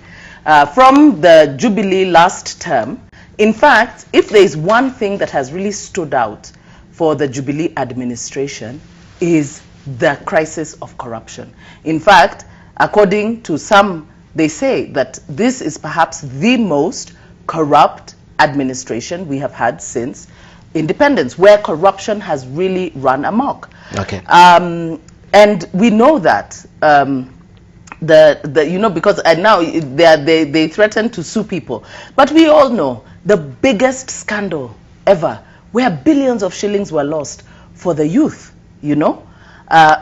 from the Jubilee last term, in fact, if there is one thing that has really stood out for the Jubilee administration is the crisis of corruption. In fact, according to some, they say that this is perhaps the most corrupt administration we have had since independence, where corruption has really run amok. Okay. And we know that. You know, because now they threaten to sue people, but we all know the biggest scandal ever, where billions of shillings were lost for the youth, you know,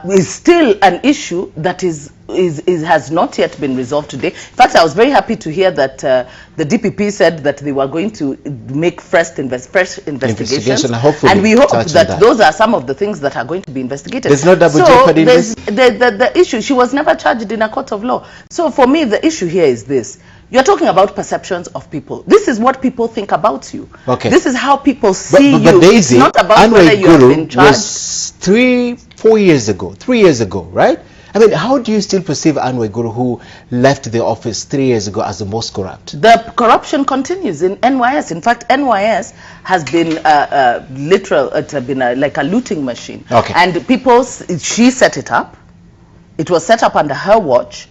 is still an issue that has not yet been resolved today. In fact, I was very happy to hear that the DPP said that they were going to make fresh investigations, and we hope that those are some of the things that are going to be investigated. There's no double jeopardy in this? The issue, she was never charged in a court of law. So for me, the issue here is this. You're talking about perceptions of people. This is what people think about you. Okay. This is how people see but you. Daisy, it's not about whether you have been charged. Was 3 years ago, right? I mean, how do you still perceive Anne Waiguru, who left the office 3 years ago, as the most corrupt? The corruption continues in NYS. In fact, NYS has been it's been like a looting machine. Okay. And she set it up. It was set up under her watch.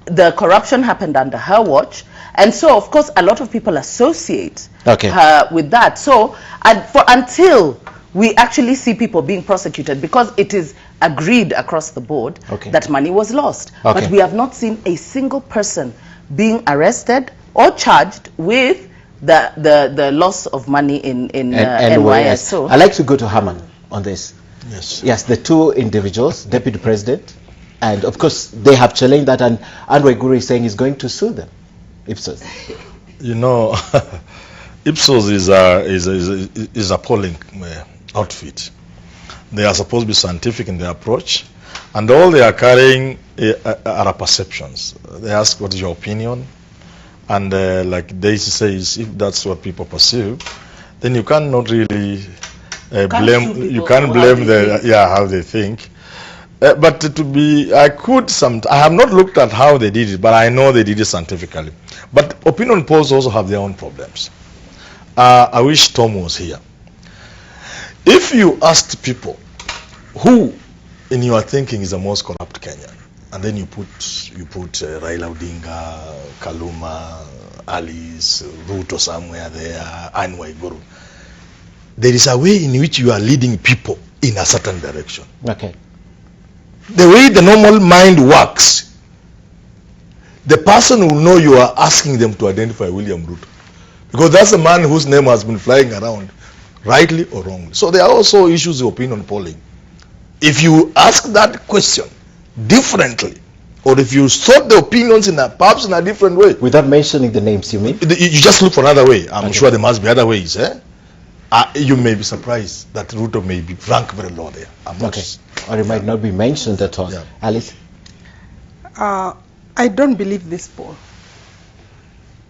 The corruption happened under her watch. And so, of course, a lot of people associate her with that. So, until we actually see people being prosecuted, because it is agreed across the board that money was lost. But we have not seen a single person being arrested or charged with the loss of money in NYS. So I'd like to go to Herman on this. Yes. Yes, the two individuals, Deputy President, and of course they have challenged that, and Anne Waiguru is saying he's going to sue them. IPSOS. You know, IPSOS is a polling outfit. They are supposed to be scientific in their approach, and all they are carrying are perceptions. They ask, what is your opinion? And like Daisy says, if that's what people perceive, then you cannot really blame how they think. But I have not looked at how they did it, but I know they did it scientifically. But opinion polls also have their own problems. I wish Tom was here. If you asked people who in your thinking is the most corrupt Kenyan, and then you put Raila Odinga, Kaluma, Alice, Ruto somewhere there, Anne Waiguru, there is a way in which you are leading people in a certain direction. Okay. The way the normal mind works, the person will know you are asking them to identify William Ruto, because that's a man whose name has been flying around, rightly or wrongly. So there are also issues of opinion polling. If you ask that question differently, or if you sort the opinions perhaps in a different way, without mentioning the names, you mean? You just look for another way. I'm sure there must be other ways. You may be surprised that Ruto may be ranked very low there. Or it might not be mentioned at all. Yeah. Alice? I don't believe this poll.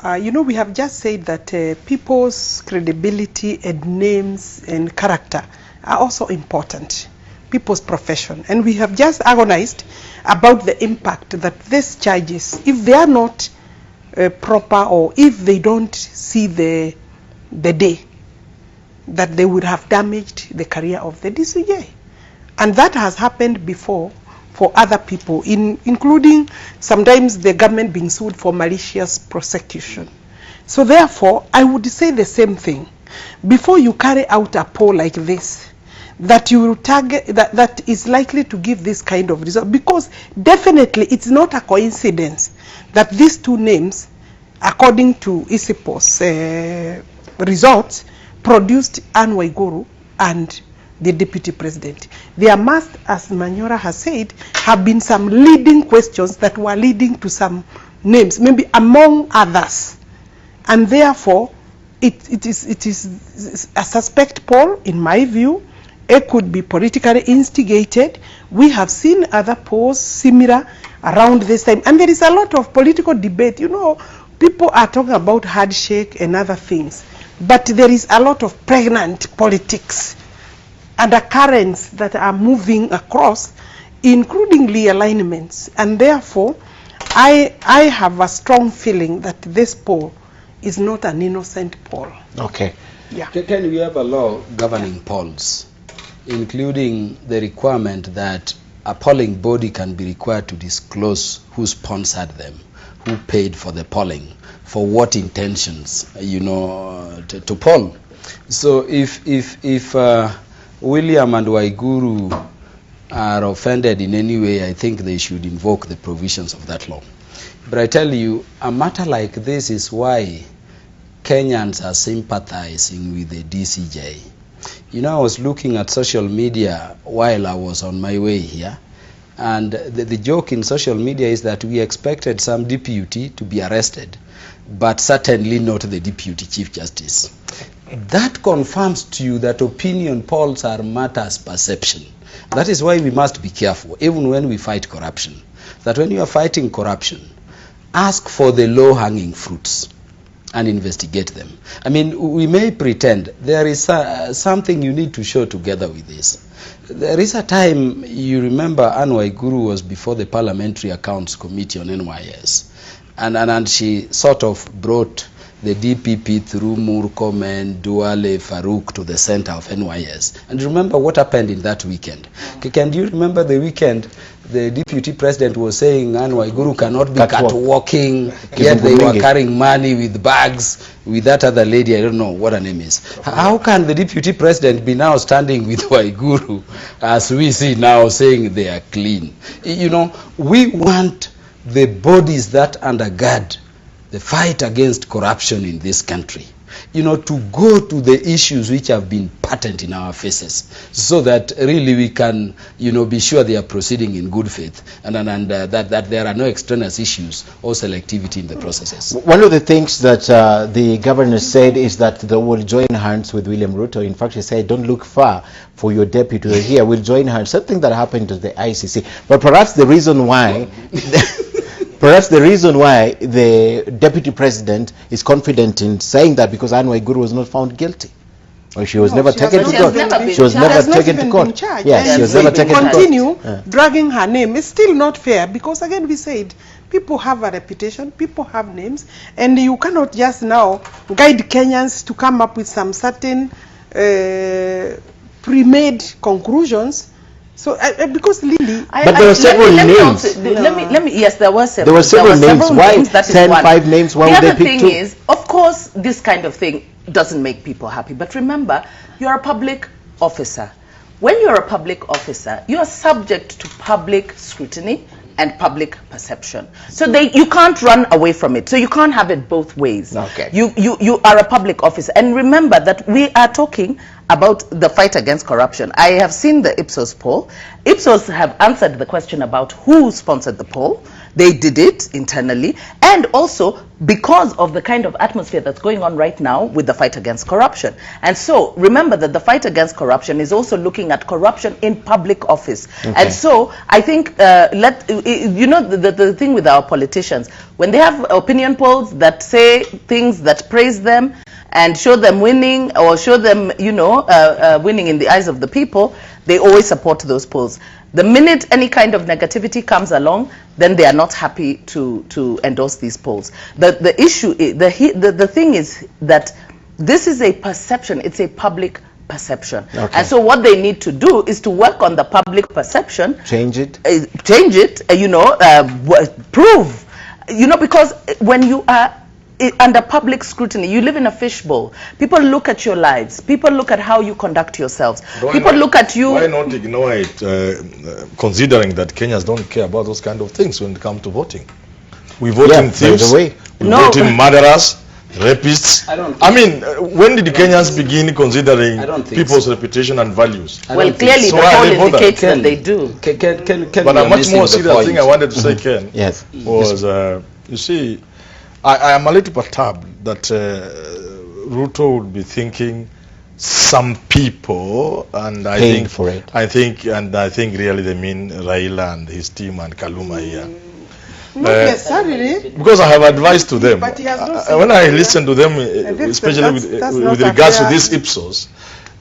We have just said that people's credibility and names and character are also important. People's profession. And we have just agonized about the impact that these charges, if they are not proper, or if they don't see the day, that they would have damaged the career of the DCJ. And that has happened before for other people, including sometimes the government being sued for malicious prosecution. So therefore, I would say the same thing. Before you carry out a poll like this, that you will target, that is likely to give this kind of result, because definitely it's not a coincidence that these two names, according to IEBC results, produced Anne Waiguru and the Deputy President. There must, as Manyora has said, have been some leading questions that were leading to some names, maybe among others. And therefore, it is a suspect poll, in my view. It could be politically instigated. We have seen other polls similar around this time. And there is a lot of political debate. People are talking about handshake and other things. But there is a lot of pregnant politics and currents that are moving across, including realignments. And therefore, I have a strong feeling that this poll is not an innocent poll. Okay. Yeah. Can we have a law governing polls, including the requirement that a polling body can be required to disclose who sponsored them, who paid for the polling, for what intentions, to poll. So if William and Waiguru are offended in any way, I think they should invoke the provisions of that law. But I tell you, a matter like this is why Kenyans are sympathizing with the DCJ. I was looking at social media while I was on my way here, and the joke in social media is that we expected some deputy to be arrested, but certainly not the Deputy Chief Justice. That confirms to you that opinion polls are matters perception. That is why we must be careful, even when we fight corruption, that when you are fighting corruption, ask for the low-hanging fruits. and investigate them. I mean, we may pretend there is something you need to show together with this. There is a time, you remember, Anne Waiguru was before the Parliamentary Accounts Committee on NYS, and she sort of brought the DPP through Murkomen, Duale, Farouk to the center of NYS. And remember what happened in that weekend. Can you remember the weekend the deputy president was saying Anne Waiguru cannot be catwalking, yet they were carrying money with bags with that other lady, I don't know what her name is. How can the deputy president be now standing with Waiguru, as we see now, saying they are clean? You know, we want the bodies that undergird the fight against corruption in this country, you know, to go to the issues which have been patent in our faces, so that really we can, you know, be sure they are proceeding in good faith, and that there are no extraneous issues or selectivity in the processes. One of the things that the governor said is that they will join hands with William Ruto. In fact, he said, don't look far for your deputy here. We'll join hands. Something that happened to the ICC. But perhaps the reason why perhaps the reason why the deputy president is confident in saying that because Anne Waiguru was not found guilty, or she was never taken to court. She was never taken to court. Yes, she was never taken to court. Continue dragging her name. It's still not fair, because again we said people have a reputation, people have names, and you cannot just now guide Kenyans to come up with some certain pre-made conclusions. So, because Lily, but there were several names. Yes, there were several. There were several names. Why 10, 5 names? Why would they pick 2? The other thing is, of course, this kind of thing doesn't make people happy. But remember, you're a public officer. When you're a public officer, you are subject to public scrutiny and public perception. So you can't run away from it. So you can't have it both ways. Okay. You are a public officer. And remember that we are talking about the fight against corruption. I have seen the IPSOS poll. IPSOS have answered the question about who sponsored the poll. They did it internally, and also because of the kind of atmosphere that's going on right now with the fight against corruption. And so remember that the fight against corruption is also looking at corruption in public office. Okay. And so I think you know, the thing with our politicians, when they have opinion polls that say things that praise them and show them winning, or show them, you know, winning in the eyes of the people, they always support those polls. The minute any kind of negativity comes along, then they are not happy to endorse these polls. The issue, the thing is that this is a perception. It's a public perception. Okay. And so what they need to do is to work on the public perception. Change it. You know, prove. You know, because when you are under public scrutiny, you live in a fishbowl. People look at your lives. People look at how you conduct yourselves. People look at you. Why not ignore it, considering that Kenyans don't care about those kind of things when it comes to voting? We vote in thieves, we vote in murderers, rapists. I mean, when did the Kenyans begin considering people's reputation and values? Well, clearly the poll indicates that they do. But a much more serious thing I wanted to say, Ken, was, you see, I am a little perturbed that Ruto would be thinking some people, and I think really they mean Raila and his team and Kaluma here. Not necessarily. Because I have advised to them. But he has not when I listen to them, especially with regards to this IPSOS,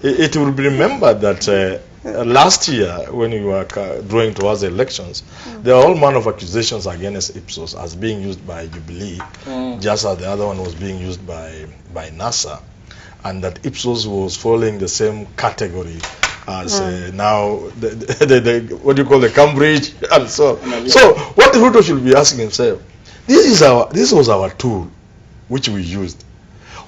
it will be remembered that last year, when we were drawing towards the elections, there are all manner of accusations against IPSOS as being used by Jubilee, just as the other one was being used by NASA, and that IPSOS was following the same category as now what do you call the Cambridge and so. So what Ruto should be asking himself, this was our tool which we used.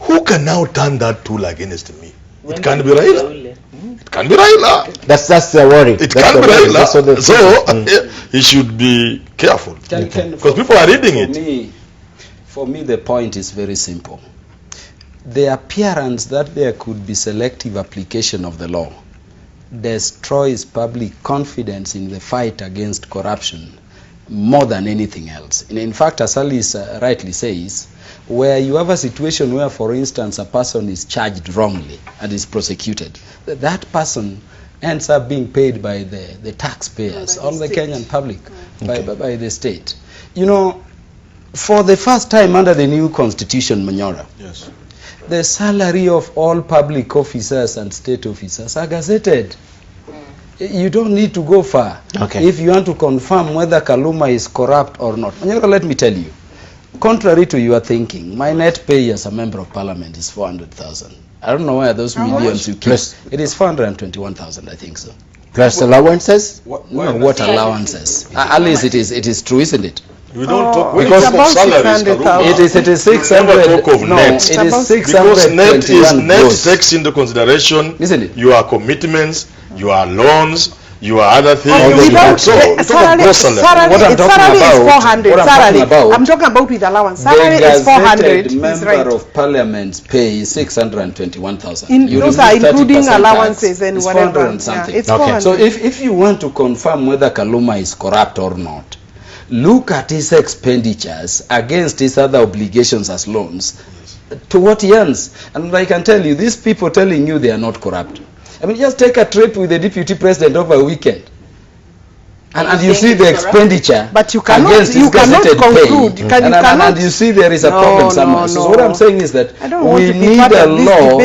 Who can now turn that tool against me? It can't be Raila. It can't be Raila. That's the worry. It can't be Raila. So he should be careful, because people are reading it. For me, the point is very simple. The appearance that there could be selective application of the law destroys public confidence in the fight against corruption more than anything else. In fact, as Alice rightly says, where you have a situation where, for instance, a person is charged wrongly and is prosecuted, that person ends up being paid by the taxpayers, all the Kenyan public, by the state. You know, For the first time under the new constitution, Manyora, Yes. the salary of all public officers and state officers are gazetted. You don't need to go far if you want to confirm whether Kaluma is corrupt or not. Manyora, let me tell you, contrary to your thinking, my net pay as a member of parliament is 400,000. I don't know where those millions you keep. It is 421,000, I think so. Plus allowances? What allowances? At least it is true, isn't it? We don't talk because of salaries. It is 600. Never talk of net. It is 600. Because net takes into consideration isn't it? Your commitments, your loans, your other things. Salary is 400. Salary. I'm talking about with allowance. Salary is 400. The member of parliament's pay is 621,000. Those are including allowances and whatever. 400 and something. Yeah, it's 400. So if you want to confirm whether Kaluma is corrupt or not, look at his expenditures against his other obligations as loans to what he earns. And I can tell you, these people telling you they are not corrupt. I mean, just take a trip with the deputy president over a weekend. And you see the expenditure but you cannot, against his gazetted conclude. pay. And you see there is a problem somewhere. So what I'm saying is that we need a law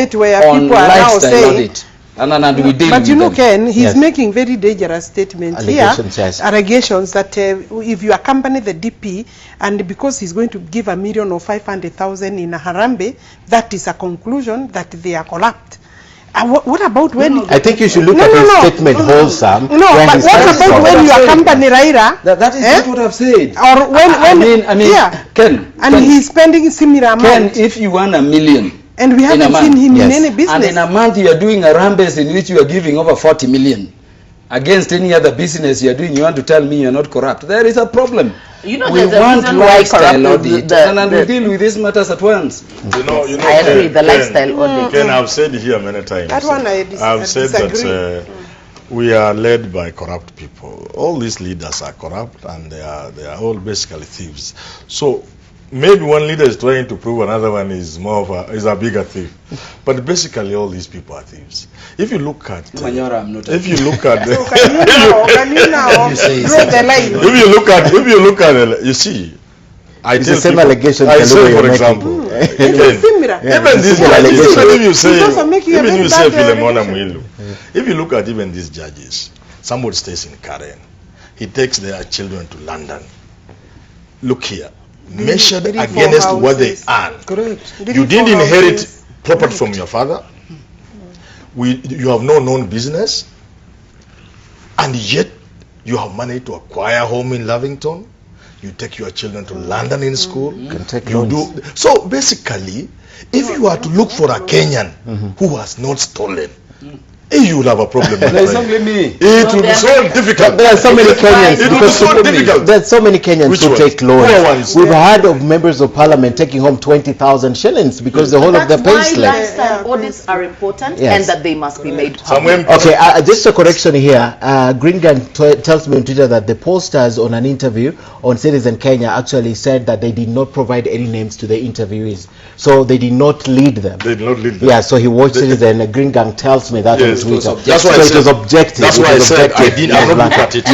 on lifestyle audit. And we deal but you know, with them. Ken, he's making very dangerous statements allegations, here. yes. Allegations that if you accompany the DP, and because he's going to give $1 million or 500,000 in a Harambe, that is a conclusion that they are corrupt. What about when? I think you should look at his statement wholesome. No, but what about when you accompany Raila? That is not what I've said. Or when I mean, Ken, he's spending similar amount. Ken, if you want $1 million. And we haven't seen him in any business. And in a month you are doing a Rambes in which you are giving over 40 million against any other business you are doing. You want to tell me you are not corrupt? There is a problem. You know, we want lifestyle audit, and we deal with these matters at once. You know, I agree. The lifestyle audit. Ken, I've said here many times. That one I've said that we are led by corrupt people. All these leaders are corrupt, and they are all basically thieves. So maybe one leader is trying to prove another one is a bigger thief, but basically all these people are thieves. If you look at, if you look at, you see, it's the same allegation. I say, for example, even these judges, even you say Philomela Mwilu, if you look at even these judges, somebody stays in Karen, he takes their children to London. Look here. Measured against what they earn. Correct. You didn't inherit property from your father. You have no known business, and yet you have money to acquire a home in Lavington. You take your children to London in school. So basically, if you are to look for a Kenyan who has not stolen, you will have a problem. It's only me. It will be so difficult. There are so many Kenyans. It will be so difficult. There are so many Kenyans who take loans. We've heard of members of parliament taking home 20,000 shillings because the whole of the pay slip. Lifestyle audits are important and that they must be made public. Okay, just a correction here. Green Gun tells me on Twitter that the pollsters on an interview on Citizen Kenya actually said that they did not provide any names to the interviewees. So they did not lead them. They did not lead them. Yeah, so he watched it and Green Gang tells me that on Twitter. That's why it was objective. That's why I said I did not look at it.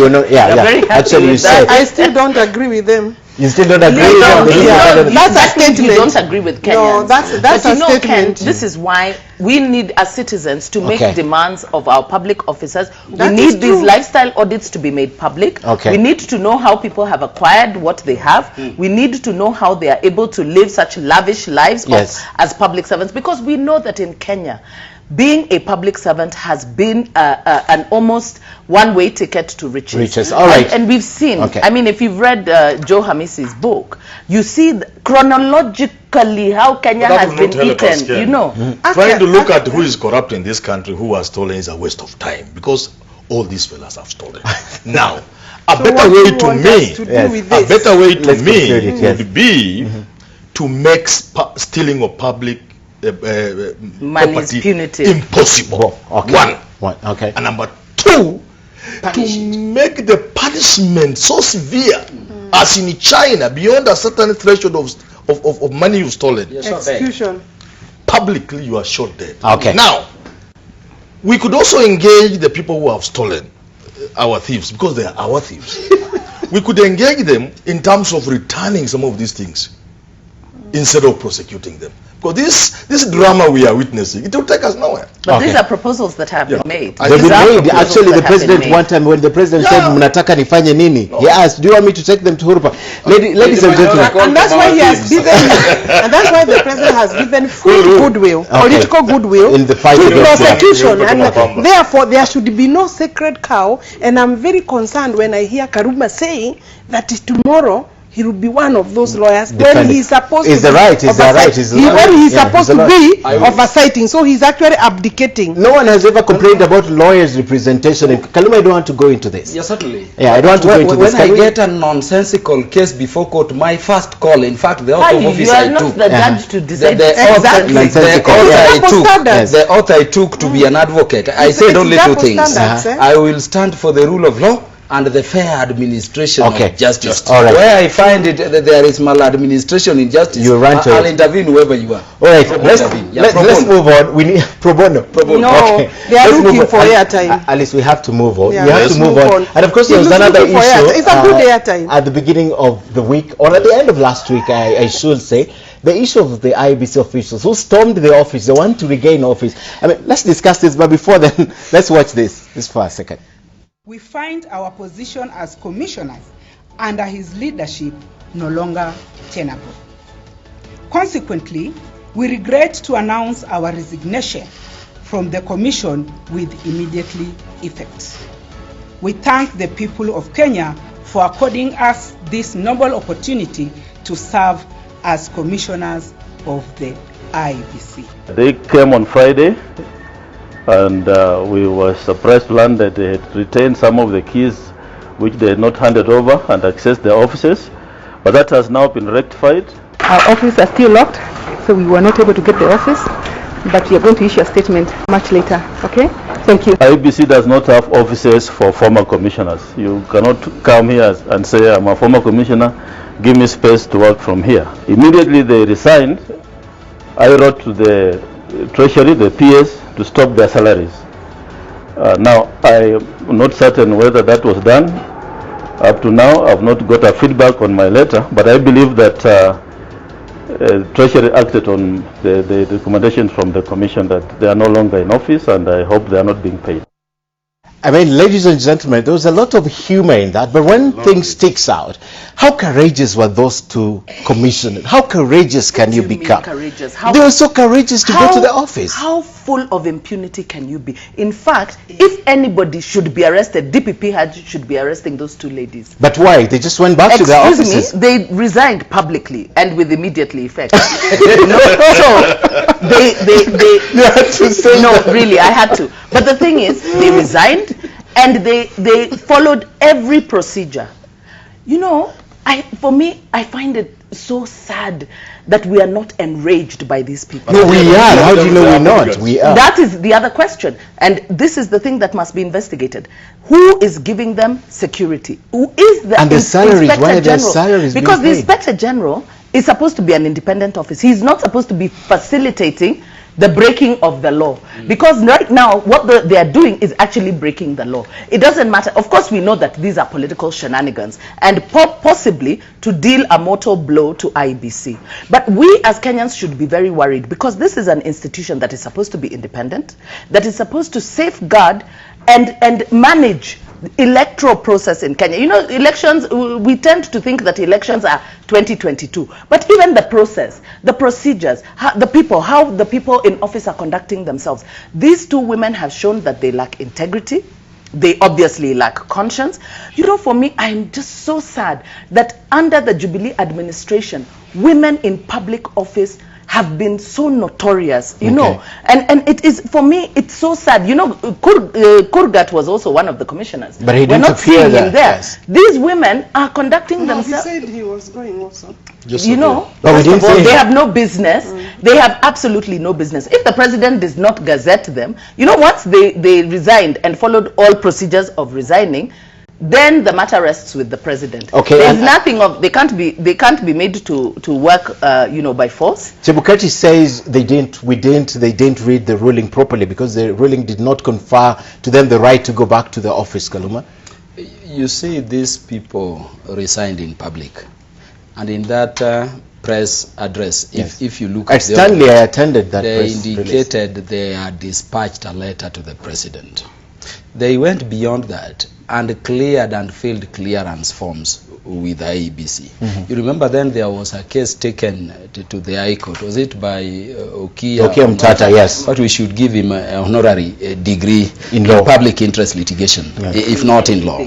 Actually, you said I still don't agree with them. You still don't agree with them? That's a statement. You don't agree with Kenyans. No, that's a statement. Ken, this is why we need as citizens to make demands of our public officers. We need these lifestyle audits to be made public. We need to know how people have acquired what they have. We need to know how they are able to live such lavish lives as public servants, because we know that in Kenya, being a public servant has been an almost one-way ticket to riches. All right. And we've seen, I mean, if you've read Joe Hamisi's book, you see chronologically how Kenya has been eaten, you know. Trying to look at who is corrupt in this country, who has stolen, is a waste of time, because all these fellas have stolen. Now, a better way to me would be to make stealing of public money is punitive. Impossible. One. And number two, to make the punishment so severe as in China, beyond a certain threshold of money you've stolen. Execution. Publicly, you are shot dead. Now, we could also engage the people who have stolen, our thieves, because they are our thieves. we could engage them in terms of returning some of these things instead of prosecuting them. Because this drama we are witnessing, it will take us nowhere. But these are proposals that have been made. They've been made. Actually, the president one time, when the president said, "Mnataka nifanye nini?" he asked, "Do you want me to take them to Hurupa?" Ladies and gentlemen, and that's why he has given, and that's why the president has given full goodwill, political goodwill, in the fight to against prosecution, and therefore there should be no sacred cow. And I'm very concerned when I hear Karuma saying that tomorrow he will be one of those lawyers when he's supposed to be oversighting. So he's actually abdicating. No one has ever complained about lawyers' representation. Kaluma, I don't want to go into this. Yes, certainly. Yeah, I don't want to go into this. When I get a nonsensical case before court, my first call, in fact, the oath of office I took. The judge to decide. The oath I took to be an advocate. I said only two things. I will stand for the rule of law and the fair administration of justice. All right. Where I find it that there is maladministration in justice, I'll intervene whoever you are. All right, let's move on. We need pro bono. No, they are looking for airtime. Alice, we have to move on. Yeah, we have to move on. And of course, there was another issue. It's a good airtime. At the beginning of the week, or at the end of last week, I should say, the issue of the IEBC officials who stormed the office, they want to regain office. I mean, let's discuss this, but before then, let's watch this for a second. We find our position as commissioners under his leadership no longer tenable. Consequently, we regret to announce our resignation from the commission with immediately effect. We thank the people of Kenya for according us this noble opportunity to serve as commissioners of the IEBC. They came on Friday, and we were surprised to learn that they had retained some of the keys which they had not handed over and accessed their offices, but that has now been rectified. Our offices are still locked, so we were not able to get the office, but we are going to issue a statement much later. Okay? Thank you. IEBC does not have offices for former commissioners. You cannot come here and say, "I'm a former commissioner, give me space to work from here." Immediately they resigned, I wrote to the Treasury, the PS, to stop their salaries. Now, I am not certain whether that was done. Up to now, I've not got a feedback on my letter, but I believe that Treasury acted on the recommendation from the Commission that they are no longer in office, and I hope they are not being paid. I mean, ladies and gentlemen, there was a lot of humor in that, but when things sticks out, how courageous were those two commissioners? How courageous can you become? They were so courageous to go to the office. How full of impunity can you be? In fact, if anybody should be arrested, DPP should be arresting those two ladies. But why? They just went back to their offices. Excuse me, they resigned publicly and with immediately effect. So they had to say no, really, I had to. But the thing is, they resigned and they followed every procedure. You know, for me, I find it so sad that we are not enraged by these people. No, we are. How do you know we're not? We are. That is the other question. And this is the thing that must be investigated. Who is giving them security? Who is the and the salaries? Why are their salaries being paid? Because the Inspector General is supposed to be an independent office. He's not supposed to be facilitating the breaking of the law, because right now what they are doing is actually breaking the law. It doesn't matter. Of course, we know that these are political shenanigans and possibly to deal a mortal blow to IEBC. But we as Kenyans should be very worried, because this is an institution that is supposed to be independent, that is supposed to safeguard and manage the electoral process in Kenya. You know, elections, we tend to think that elections are 2022, but even the process, the procedures, how the people in office are conducting themselves. These two women have shown that they lack integrity. They obviously lack conscience. You know, for me, I'm just so sad that under the Jubilee administration, women in public office have been so notorious, you know, and it is, for me, it's so sad. You know, Kurgat was also one of the commissioners. But he didn't appear there. Yes. These women are conducting themselves. He said he was going also. You know, first of all, they have no business. They have absolutely no business. If the president does not gazette them, you know, once they resigned and followed all procedures of resigning, then the matter rests with the president. Okay. There's nothing of, they can't be made to work, you know, by force. Chebukati says they didn't read the ruling properly, because the ruling did not confer to them the right to go back to the office. Kaluma. You see, these people resigned in public, and in that press address, if you look at Stanley, I attended that they press indicated they had dispatched a letter to the president. They went beyond that and cleared and filled clearance forms with IEBC. You remember then there was a case taken to the High Court. Was it by Okia Mtata? Yes. But we should give him an honorary degree in public interest litigation, if not in law.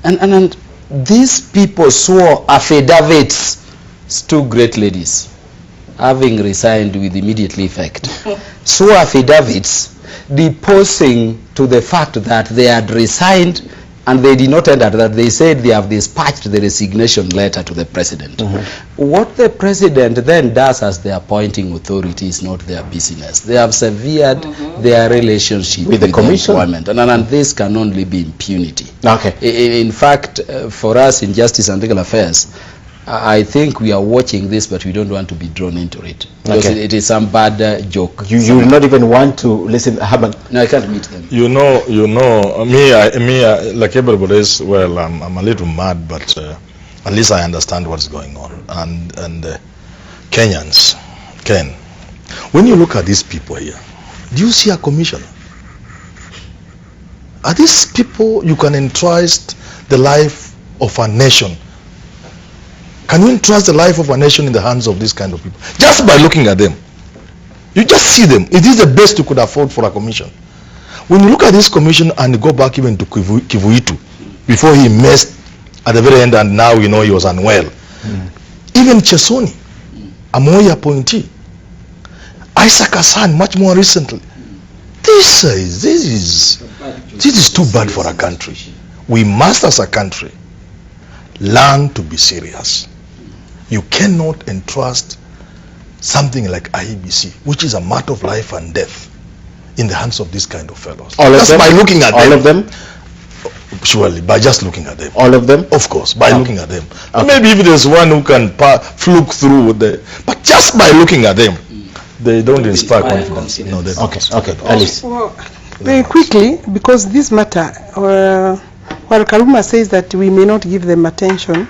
And these people swore affidavits, two great ladies, having resigned with immediate effect, swore affidavits deposing to the fact that they had resigned, and they did not enter that. They said they have dispatched the resignation letter to the president. What the president then does as the appointing authority is not their business. They have severed their relationship with the commission, and this can only be impunity. In fact, for us in Justice and Legal Affairs, I think we are watching this, but we don't want to be drawn into it. Because it is some bad joke. You will not even want to listen. No, I can't meet them. You know, me, like everybody else, well, I'm a little mad, but at least I understand what's going on. And Kenyans, Ken, when you look at these people here, do you see a commissioner? Are these people you can entrust the life of a nation? Can you entrust the life of a nation in the hands of these kind of people? Just by looking at them. You just see them. It is the best you could afford for a commission. When you look at this commission and go back even to Kivuitu, before he messed at the very end and now you know he was unwell. Even Chesoni, a Moi appointee. Isaac Hassan, much more recently. This is too bad for a country. We must, as a country, learn to be serious. You cannot entrust something like IEBC, which is a matter of life and death, in the hands of these kind of fellows. Just by looking at them. All of them? Surely, by just looking at them. All of them? Of course, by looking at them. Maybe if there's one who can fluke through but just by looking at them, they don't inspire confidence. No, they don't. Okay, Alice. Well, very quickly, because this matter, while Karuma says that we may not give them attention,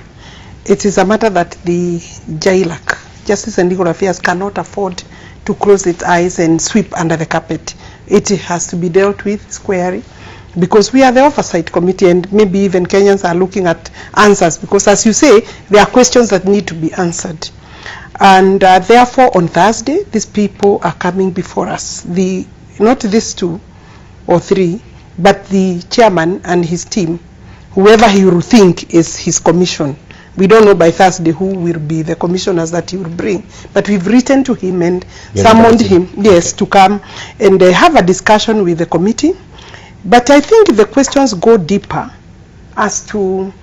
it is a matter that the JLAC, Justice and Legal Affairs, cannot afford to close its eyes and sweep under the carpet. It has to be dealt with squarely, because we are the oversight committee, and maybe even Kenyans are looking at answers, because as you say, there are questions that need to be answered. And therefore, on Thursday, these people are coming before us. Not these two or three, but the chairman and his team, whoever he will think is his commission. We don't know by Thursday who will be the commissioners that he will bring, but we've written to him and summoned him, to come and have a discussion with the committee. But I think the questions go deeper as to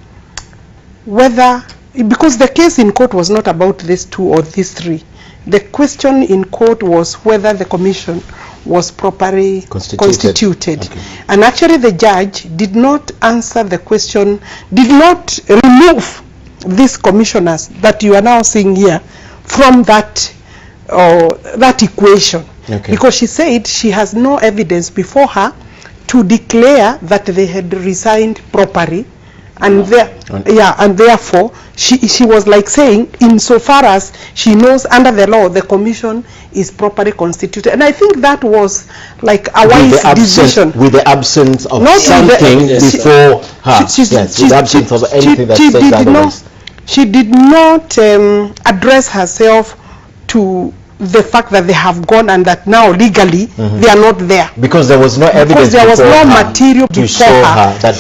whether, because the case in court was not about these two or these three. The question in court was whether the commission was properly constituted. And actually the judge did not answer the question, did not remove these commissioners that you are now seeing here from that equation, because she said she has no evidence before her to declare that they had resigned properly, and and therefore she was like saying, insofar as she knows under the law the commission is properly constituted. And I think that was like a wise decision, with the absence of something before her. With the absence of anything that says otherwise. She did not address herself to the fact that they have gone and that now legally they are not there. Because there was no evidence. Because there was no material to show her that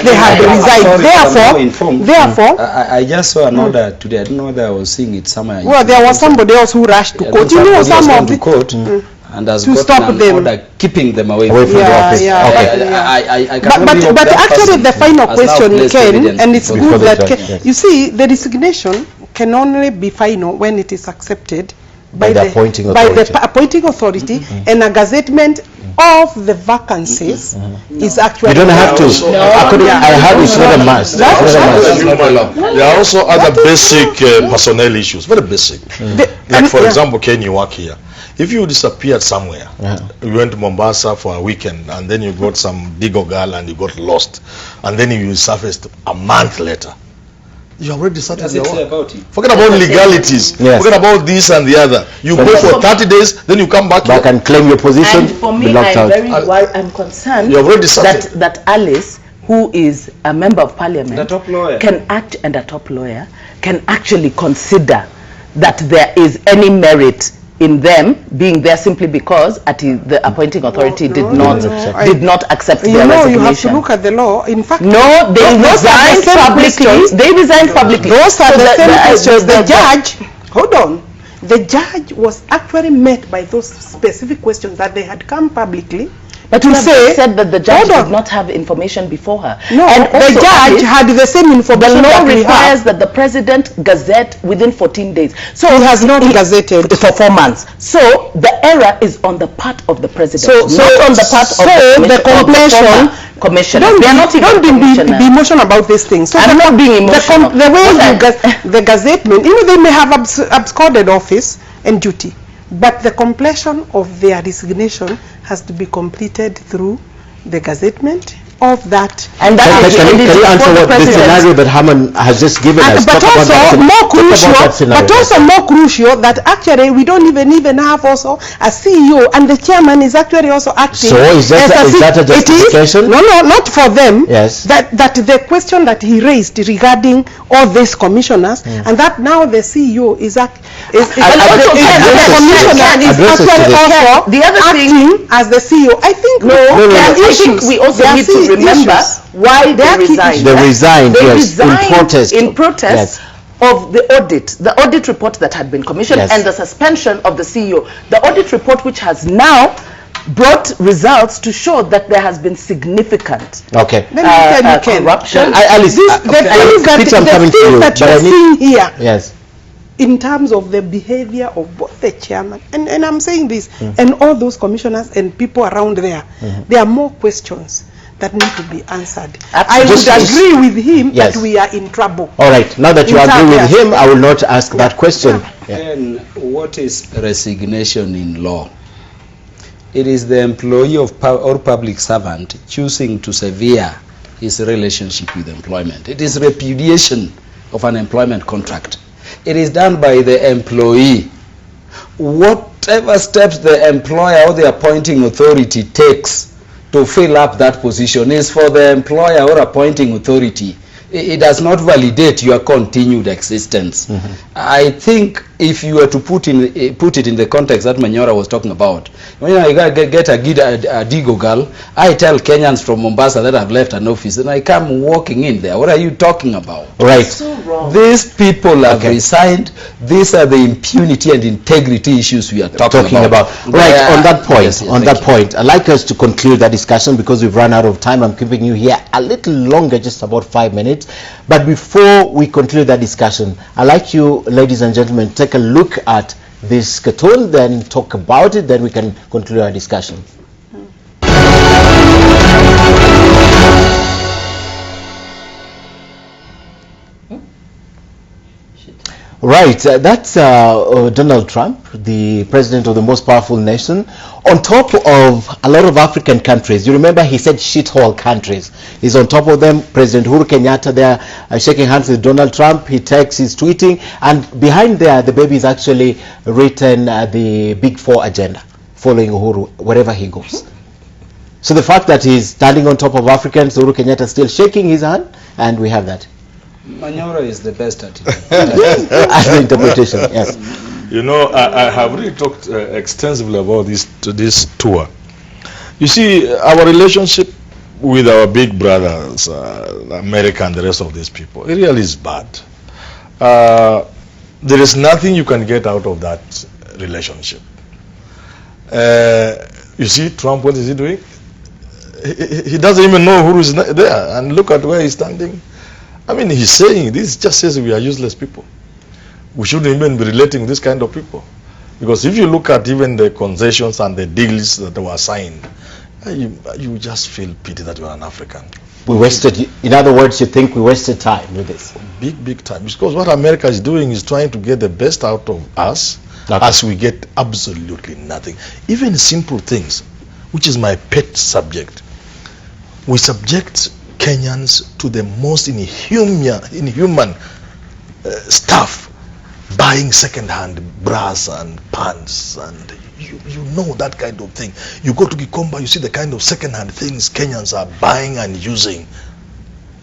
they had resigned. Therefore, I just saw an order today. I don't know whether I was seeing it somewhere. Well, there was somebody else who rushed to court. You know, some of the court. And has to stop them, order keeping them away from the office. But actually the final question, Ken, and it's good that you see, the resignation can only be final when it is accepted by the appointing authority, and a gazettement of the vacancies is actually. You don't have to. I have it's not a must. There are also other basic personnel issues, very basic. Like for example, Ken, you work here. If you disappeared somewhere, you went to Mombasa for a weekend, and then you got some Digo girl and you got lost, and then you surfaced a month later, you already started your work. About it? Forget about legalities. Yes. Forget about this and the other. You go for 30 days, then you come back here. and claim your position. And for me, be locked out. I'm concerned You have already started. that Alice, who is a member of parliament, The top lawyer. and a top lawyer, can actually consider that there is any merit in them being there simply because the appointing authority did not accept their resignation. You have to look at the law. In fact, no, they resigned publicly. They resigned publicly. Those are the same questions. The judge, hold on, the judge was actually met by those specific questions that they had come publicly. But to say, said that the judge did not have information before her. No, and the judge had the same information. The law that requires that the president gazette within 14 days. So he has not gazetted for 4 months. So the error is on the part of the president, not on the part of the commissioner. Don't be emotional about these things. So I'm not being emotional. The way the gazettement, they may have absconded office and duty, but the completion of their resignation has to be completed through the gazettement of that. And can you answer what the scenario that Haman has just given us? But also more crucial that actually we don't even have also a CEO, and the chairman is actually also acting. So is that a justification? No, not for them. Yes. That the question that he raised regarding all these commissioners, and that now the CEO is acting as the CEO. I think I think we also need to remember why they resigned. They resigned, in protest of the audit report that had been commissioned, and the suspension of the CEO. The audit report, which has now brought results to show that there has been significant corruption. Alice, I'm coming to you, that you're seeing here. Yes. In terms of the behavior of both the chairman and I'm saying this, and all those commissioners and people around there, there are more questions that need to be answered. I would agree with him that we are in trouble. All right, now that you agree with him, I will not ask that question. Then what is resignation in law? It is the employee or public servant choosing to sever his relationship with employment. It is repudiation of an employment contract. It is done by the employee. Whatever steps the employer or the appointing authority takes to fill up that position is for the employer or appointing authority. It does not validate your continued existence. I think if you were to put it in the context that Manyora was talking about, when I get a Digo girl, I tell Kenyans from Mombasa that I've left an office and I come walking in there. What are you talking about? Right. So wrong. These people have resigned. These are the impunity and integrity issues we are talking about. Right, on that point, I'd like us to conclude that discussion because we've run out of time. I'm keeping you here a little longer, just about 5 minutes. But before we conclude that discussion, I'd like you, ladies and gentlemen, to take a look at this cartoon, then talk about it, then we can conclude our discussion. Right, that's Donald Trump, the president of the most powerful nation, on top of a lot of African countries. You remember he said shithole countries. He's on top of them. President Uhuru Kenyatta there shaking hands with Donald Trump. He texts, he's tweeting, and behind there the baby is actually written the Big Four agenda, following Uhuru wherever he goes. So the fact that he's standing on top of Africans, Uhuru Kenyatta still shaking his hand, and we have that. Manyora is the best at it. As the interpretation, yes. You know, I have really talked extensively about this tour. You see, our relationship with our big brothers, America and the rest of these people, it really is bad. There is nothing you can get out of that relationship. You see, Trump, what is he doing? He doesn't even know who is there, and look at where he's standing. I mean, he's saying, this just says we are useless people. We shouldn't even be relating with this kind of people. Because if you look at even the concessions and the deals that were signed, you just feel pity that you are an African. We wasted, in other words, you think we wasted time with this? Big time. Because what America is doing is trying to get the best out of us as we get absolutely nothing. Even simple things, which is my pet subject. We subject Kenyans to the most inhuman stuff, buying second-hand bras and pants, and you know that kind of thing. You go to Gikomba, you see the kind of second-hand things Kenyans are buying and using,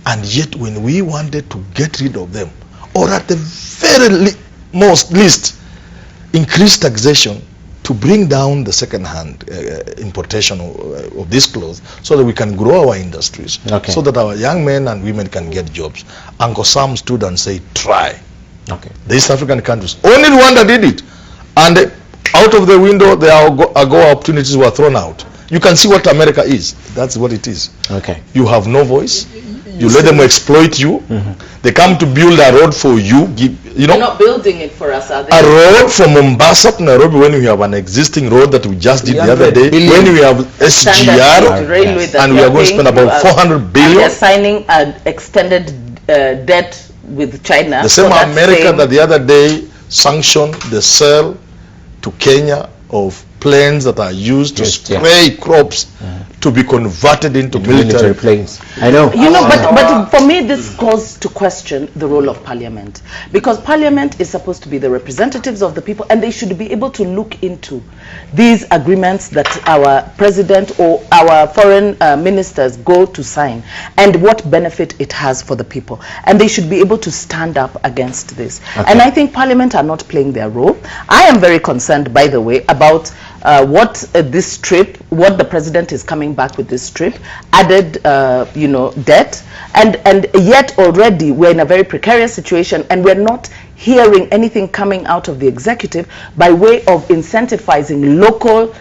and yet when we wanted to get rid of them, or at the very most least increase taxation to bring down the second-hand importation of these clothes, so that we can grow our industries, so that our young men and women can get jobs. Uncle Sam stood and said, try. The East African countries, only Rwanda did it, and out of the window the AGOA opportunities were thrown out. You can see what America is. That's what it is. You have no voice. You let them exploit you. They come to build a road for you. You know, they're not building it for us, are they? A road from Mombasa to Nairobi, when we have an existing road that we just did the other day, when we have SGR, and we are going to spend about 400 billion. They're signing an extended debt with China. The same America that the other day sanctioned the sale to Kenya of planes that are used to spray crops to be converted into military planes. I know. You know, but for me this calls to question the role of Parliament, because Parliament is supposed to be the representatives of the people, and they should be able to look into these agreements that our president or our foreign ministers go to sign, and what benefit it has for the people, and they should be able to stand up against this. And I think Parliament are not playing their role. I am very concerned, by the way, about what this trip, what the president is coming back with this trip, added you know, debt, and yet already we're in a very precarious situation, and we're not hearing anything coming out of the executive by way of incentivizing local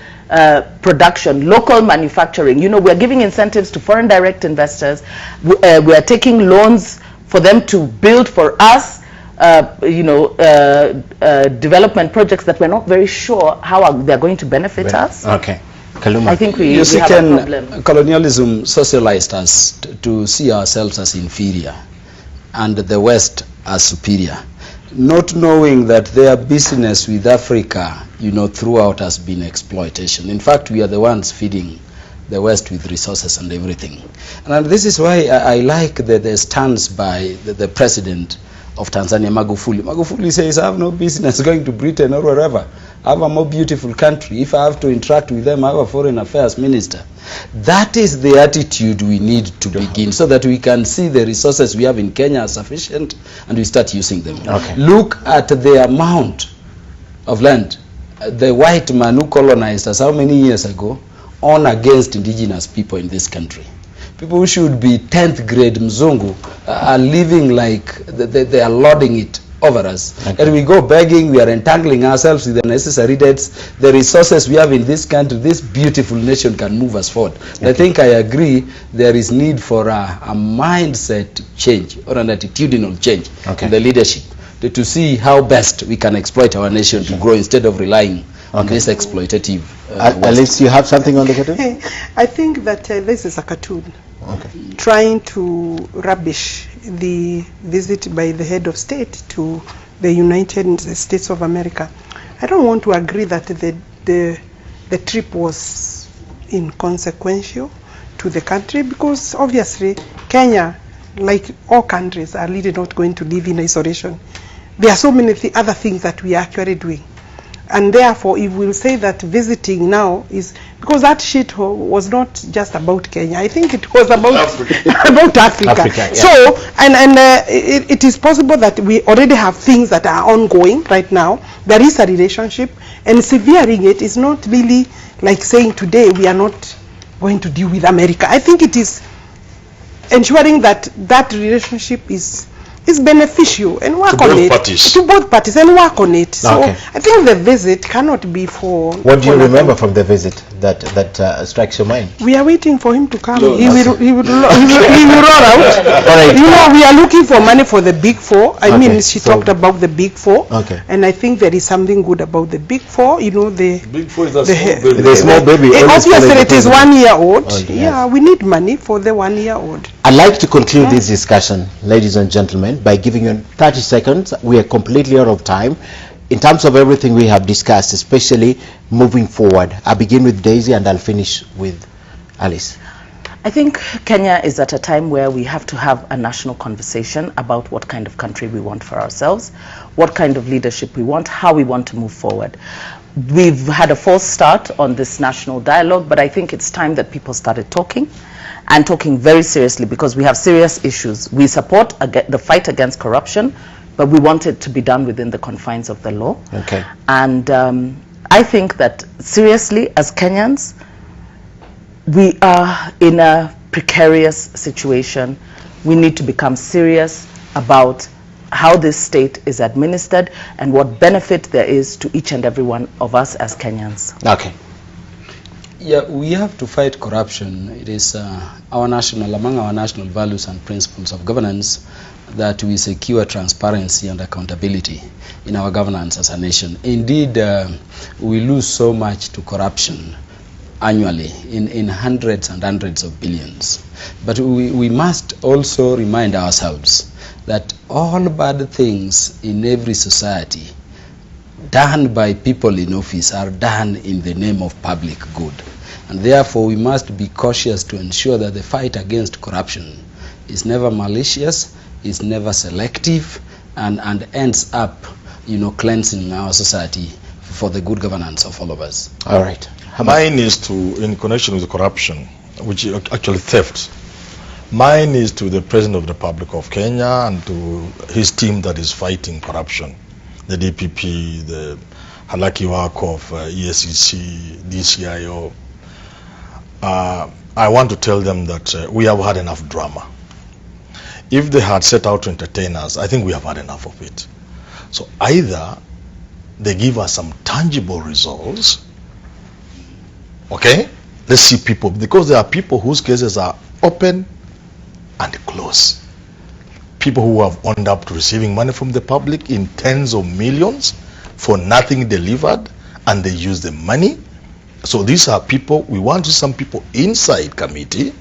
production, local manufacturing. You know, we're giving incentives to foreign direct investors. We are taking loans for them to build for us you know, development projects that we're not very sure how they're going to benefit us. Kaluma. I think we have a problem. Colonialism socialized us to see ourselves as inferior and the West as superior, not knowing that their business with Africa, you know, throughout has been exploitation. In fact, we are the ones feeding the West with resources and everything. And this is why I like the stance by the president of Tanzania, Magufuli. Magufuli says, I have no business going to Britain or wherever. I have a more beautiful country. If I have to interact with them, I have a foreign affairs minister. That is the attitude we need to begin, so that we can see the resources we have in Kenya are sufficient and we start using them. Look at the amount of land the white man who colonized us how many years ago on against indigenous people in this country. People who should be 10th grade Mzungu are living like they are lording it over us. And we go begging, we are entangling ourselves with the necessary debts. The resources we have in this country, this beautiful nation can move us forward. I think I agree there is need for a mindset change or an attitudinal change in the leadership to see how best we can exploit our nation to grow instead of relying on this exploitative. At least you have something on the cartoon? I think that this is a cartoon trying to rubbish the visit by the head of state to the United States of America. I don't want to agree that the trip was inconsequential to the country, because obviously Kenya, like all countries, are really not going to live in isolation. There are so many other things that we are actually doing. And therefore, if we'll say that visiting now is, because that shit was not just about Kenya, I think it was about Africa. So, it is possible that we already have things that are ongoing right now. There is a relationship, and severing it is not really like saying today we are not going to deal with America. I think it is ensuring that that relationship is beneficial and work on it to both parties and work on it. So I think the visit cannot be for. What do you remember from the visit that strikes your mind? We are waiting for him to come. He will roll out. Right. You know, we are looking for money for the Big Four. I mean, she talked about the Big Four, and I think there is something good about the Big Four. You know, the Big Four is a small baby. Obviously, it is 1 year old. Yeah, we need money for the 1 year old. I'd like to conclude this discussion, ladies and gentlemen, by giving you 30 seconds. We are completely out of time. in terms of everything we have discussed, especially moving forward? I'll begin with Daisy and I'll finish with Alice. I think Kenya is at a time where we have to have a national conversation about what kind of country we want for ourselves, what kind of leadership we want, how we want to move forward. We've had a false start on this national dialogue, but I think it's time that people started talking, and talking very seriously, because we have serious issues. We support the fight against corruption, but we want it to be done within the confines of the law. Okay. And I think that seriously, as Kenyans, we are in a precarious situation. We need to become serious about how this state is administered and what benefit there is to each and every one of us as Kenyans. Okay. Yeah, we have to fight corruption. It is among our national values and principles of governance that we secure transparency and accountability in our governance as a nation. Indeed, we lose so much to corruption annually in hundreds and hundreds of billions. But we must also remind ourselves that all bad things in every society done by people in office are done in the name of public good. And therefore we must be cautious to ensure that the fight against corruption is never malicious, is never selective, and ends up, cleansing our society for the good governance of all of us. All right. Mine is to, in connection with corruption, which is actually theft, mine is to the President of the Republic of Kenya and to his team that is fighting corruption, the DPP, the Halaki work of ESCC, DCIO. I want to tell them that we have had enough drama. If they had set out to entertain us, I think we have had enough of it. So either they give us some tangible results, okay? Let's see people, because there are people whose cases are open and closed. People who have owned up to receiving money from the public in tens of millions for nothing delivered, and they use the money. So these are people, we want to see some people inside committee.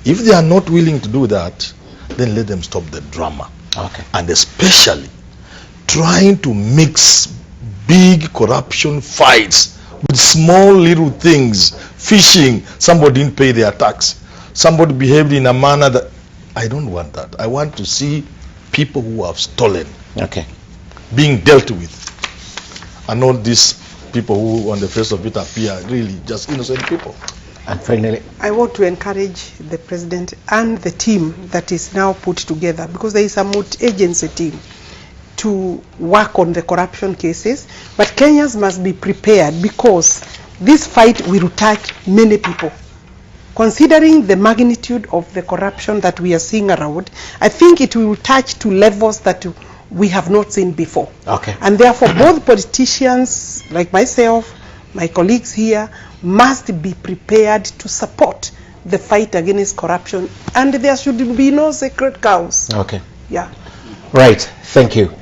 If they are not willing to do that, then let them stop the drama. Okay. And especially trying to mix big corruption fights with small little things. Fishing, somebody didn't pay their tax. Somebody behaved in a manner that, I don't want that. I want to see people who have stolen, okay, being dealt with. And not these people who on the face of it appear really just innocent people. And finally, I want to encourage the President and the team that is now put together, because there is a multi-agency team to work on the corruption cases, but Kenyans must be prepared, because this fight will touch many people. Considering the magnitude of the corruption that we are seeing around, I think it will touch to levels that we have not seen before. okay, And therefore both politicians like myself, my colleagues here, must be prepared to support the fight against corruption, and there should be no sacred cows. okay, Yeah. right. Thank you.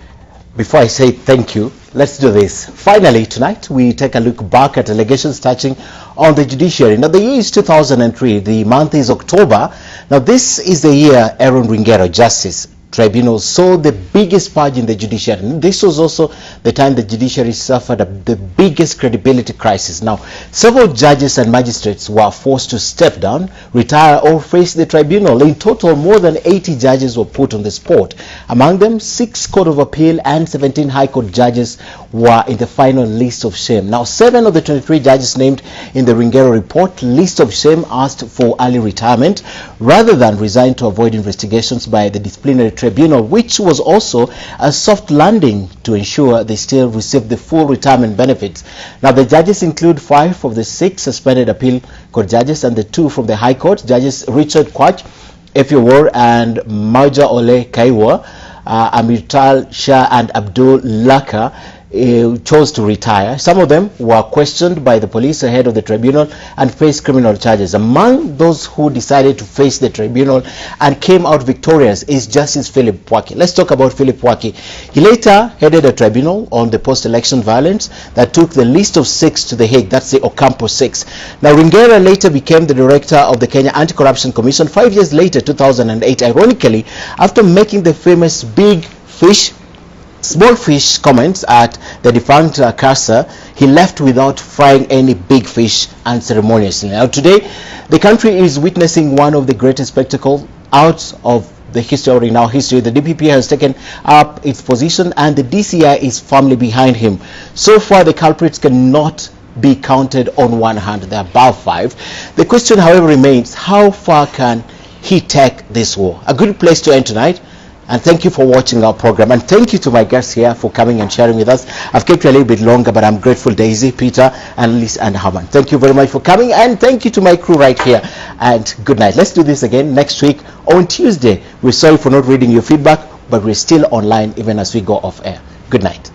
Before I say thank you, let's do this. Finally, tonight we take a look back at allegations touching on the judiciary. Now, the year is 2003. The month is October. Now, this is the year Aaron Ringero, Justice Tribunal, saw the biggest purge in the judiciary. This was also the time the judiciary suffered the biggest credibility crisis. Now, several judges and magistrates were forced to step down, retire, or face the tribunal. In total, more than 80 judges were put on the spot. Among them, 6 Court of Appeal and 17 High Court judges were in the final list of shame. Now, 7 of the 23 judges named in the Ringero report list of shame asked for early retirement rather than resign to avoid investigations by the disciplinary tribunal, which was also a soft landing to ensure they still receive the full retirement benefits. Now, the judges include 5 of the 6 suspended appeal court judges and the 2 from the High Court, Judges Richard Kwach, Efiowar, and Marja Ole Kaiwa. Amirtal Shah and Abdul Laka chose to retire. Some of them were questioned by the police ahead of the tribunal and faced criminal charges. Among those who decided to face the tribunal and came out victorious is Justice Philip Pwaki. Let's talk about Philip Pwaki. He later headed a tribunal on the post-election violence that took the list of 6 to the Hague. That's the Ocampo 6. Now, Ringero later became the director of the Kenya Anti-Corruption Commission 5 years later, 2008, ironically, after making the famous Big Fish small fish comments at the defunct Kasa, he left without frying any big fish unceremoniously. Now today, the country is witnessing one of the greatest spectacles out of the history or in our history. The DPP has taken up its position and the DCI is firmly behind him. So far, the culprits cannot be counted on one hand. They are above 5. The question, however, remains, how far can he take this war? A good place to end tonight. And thank you for watching our program. And thank you to my guests here for coming and sharing with us. I've kept you a little bit longer, but I'm grateful, Daisy, Peter, and Liz and Herman. Thank you very much for coming. And thank you to my crew right here. And good night. Let's do this again next week on Tuesday. We're sorry for not reading your feedback, but we're still online even as we go off air. Good night.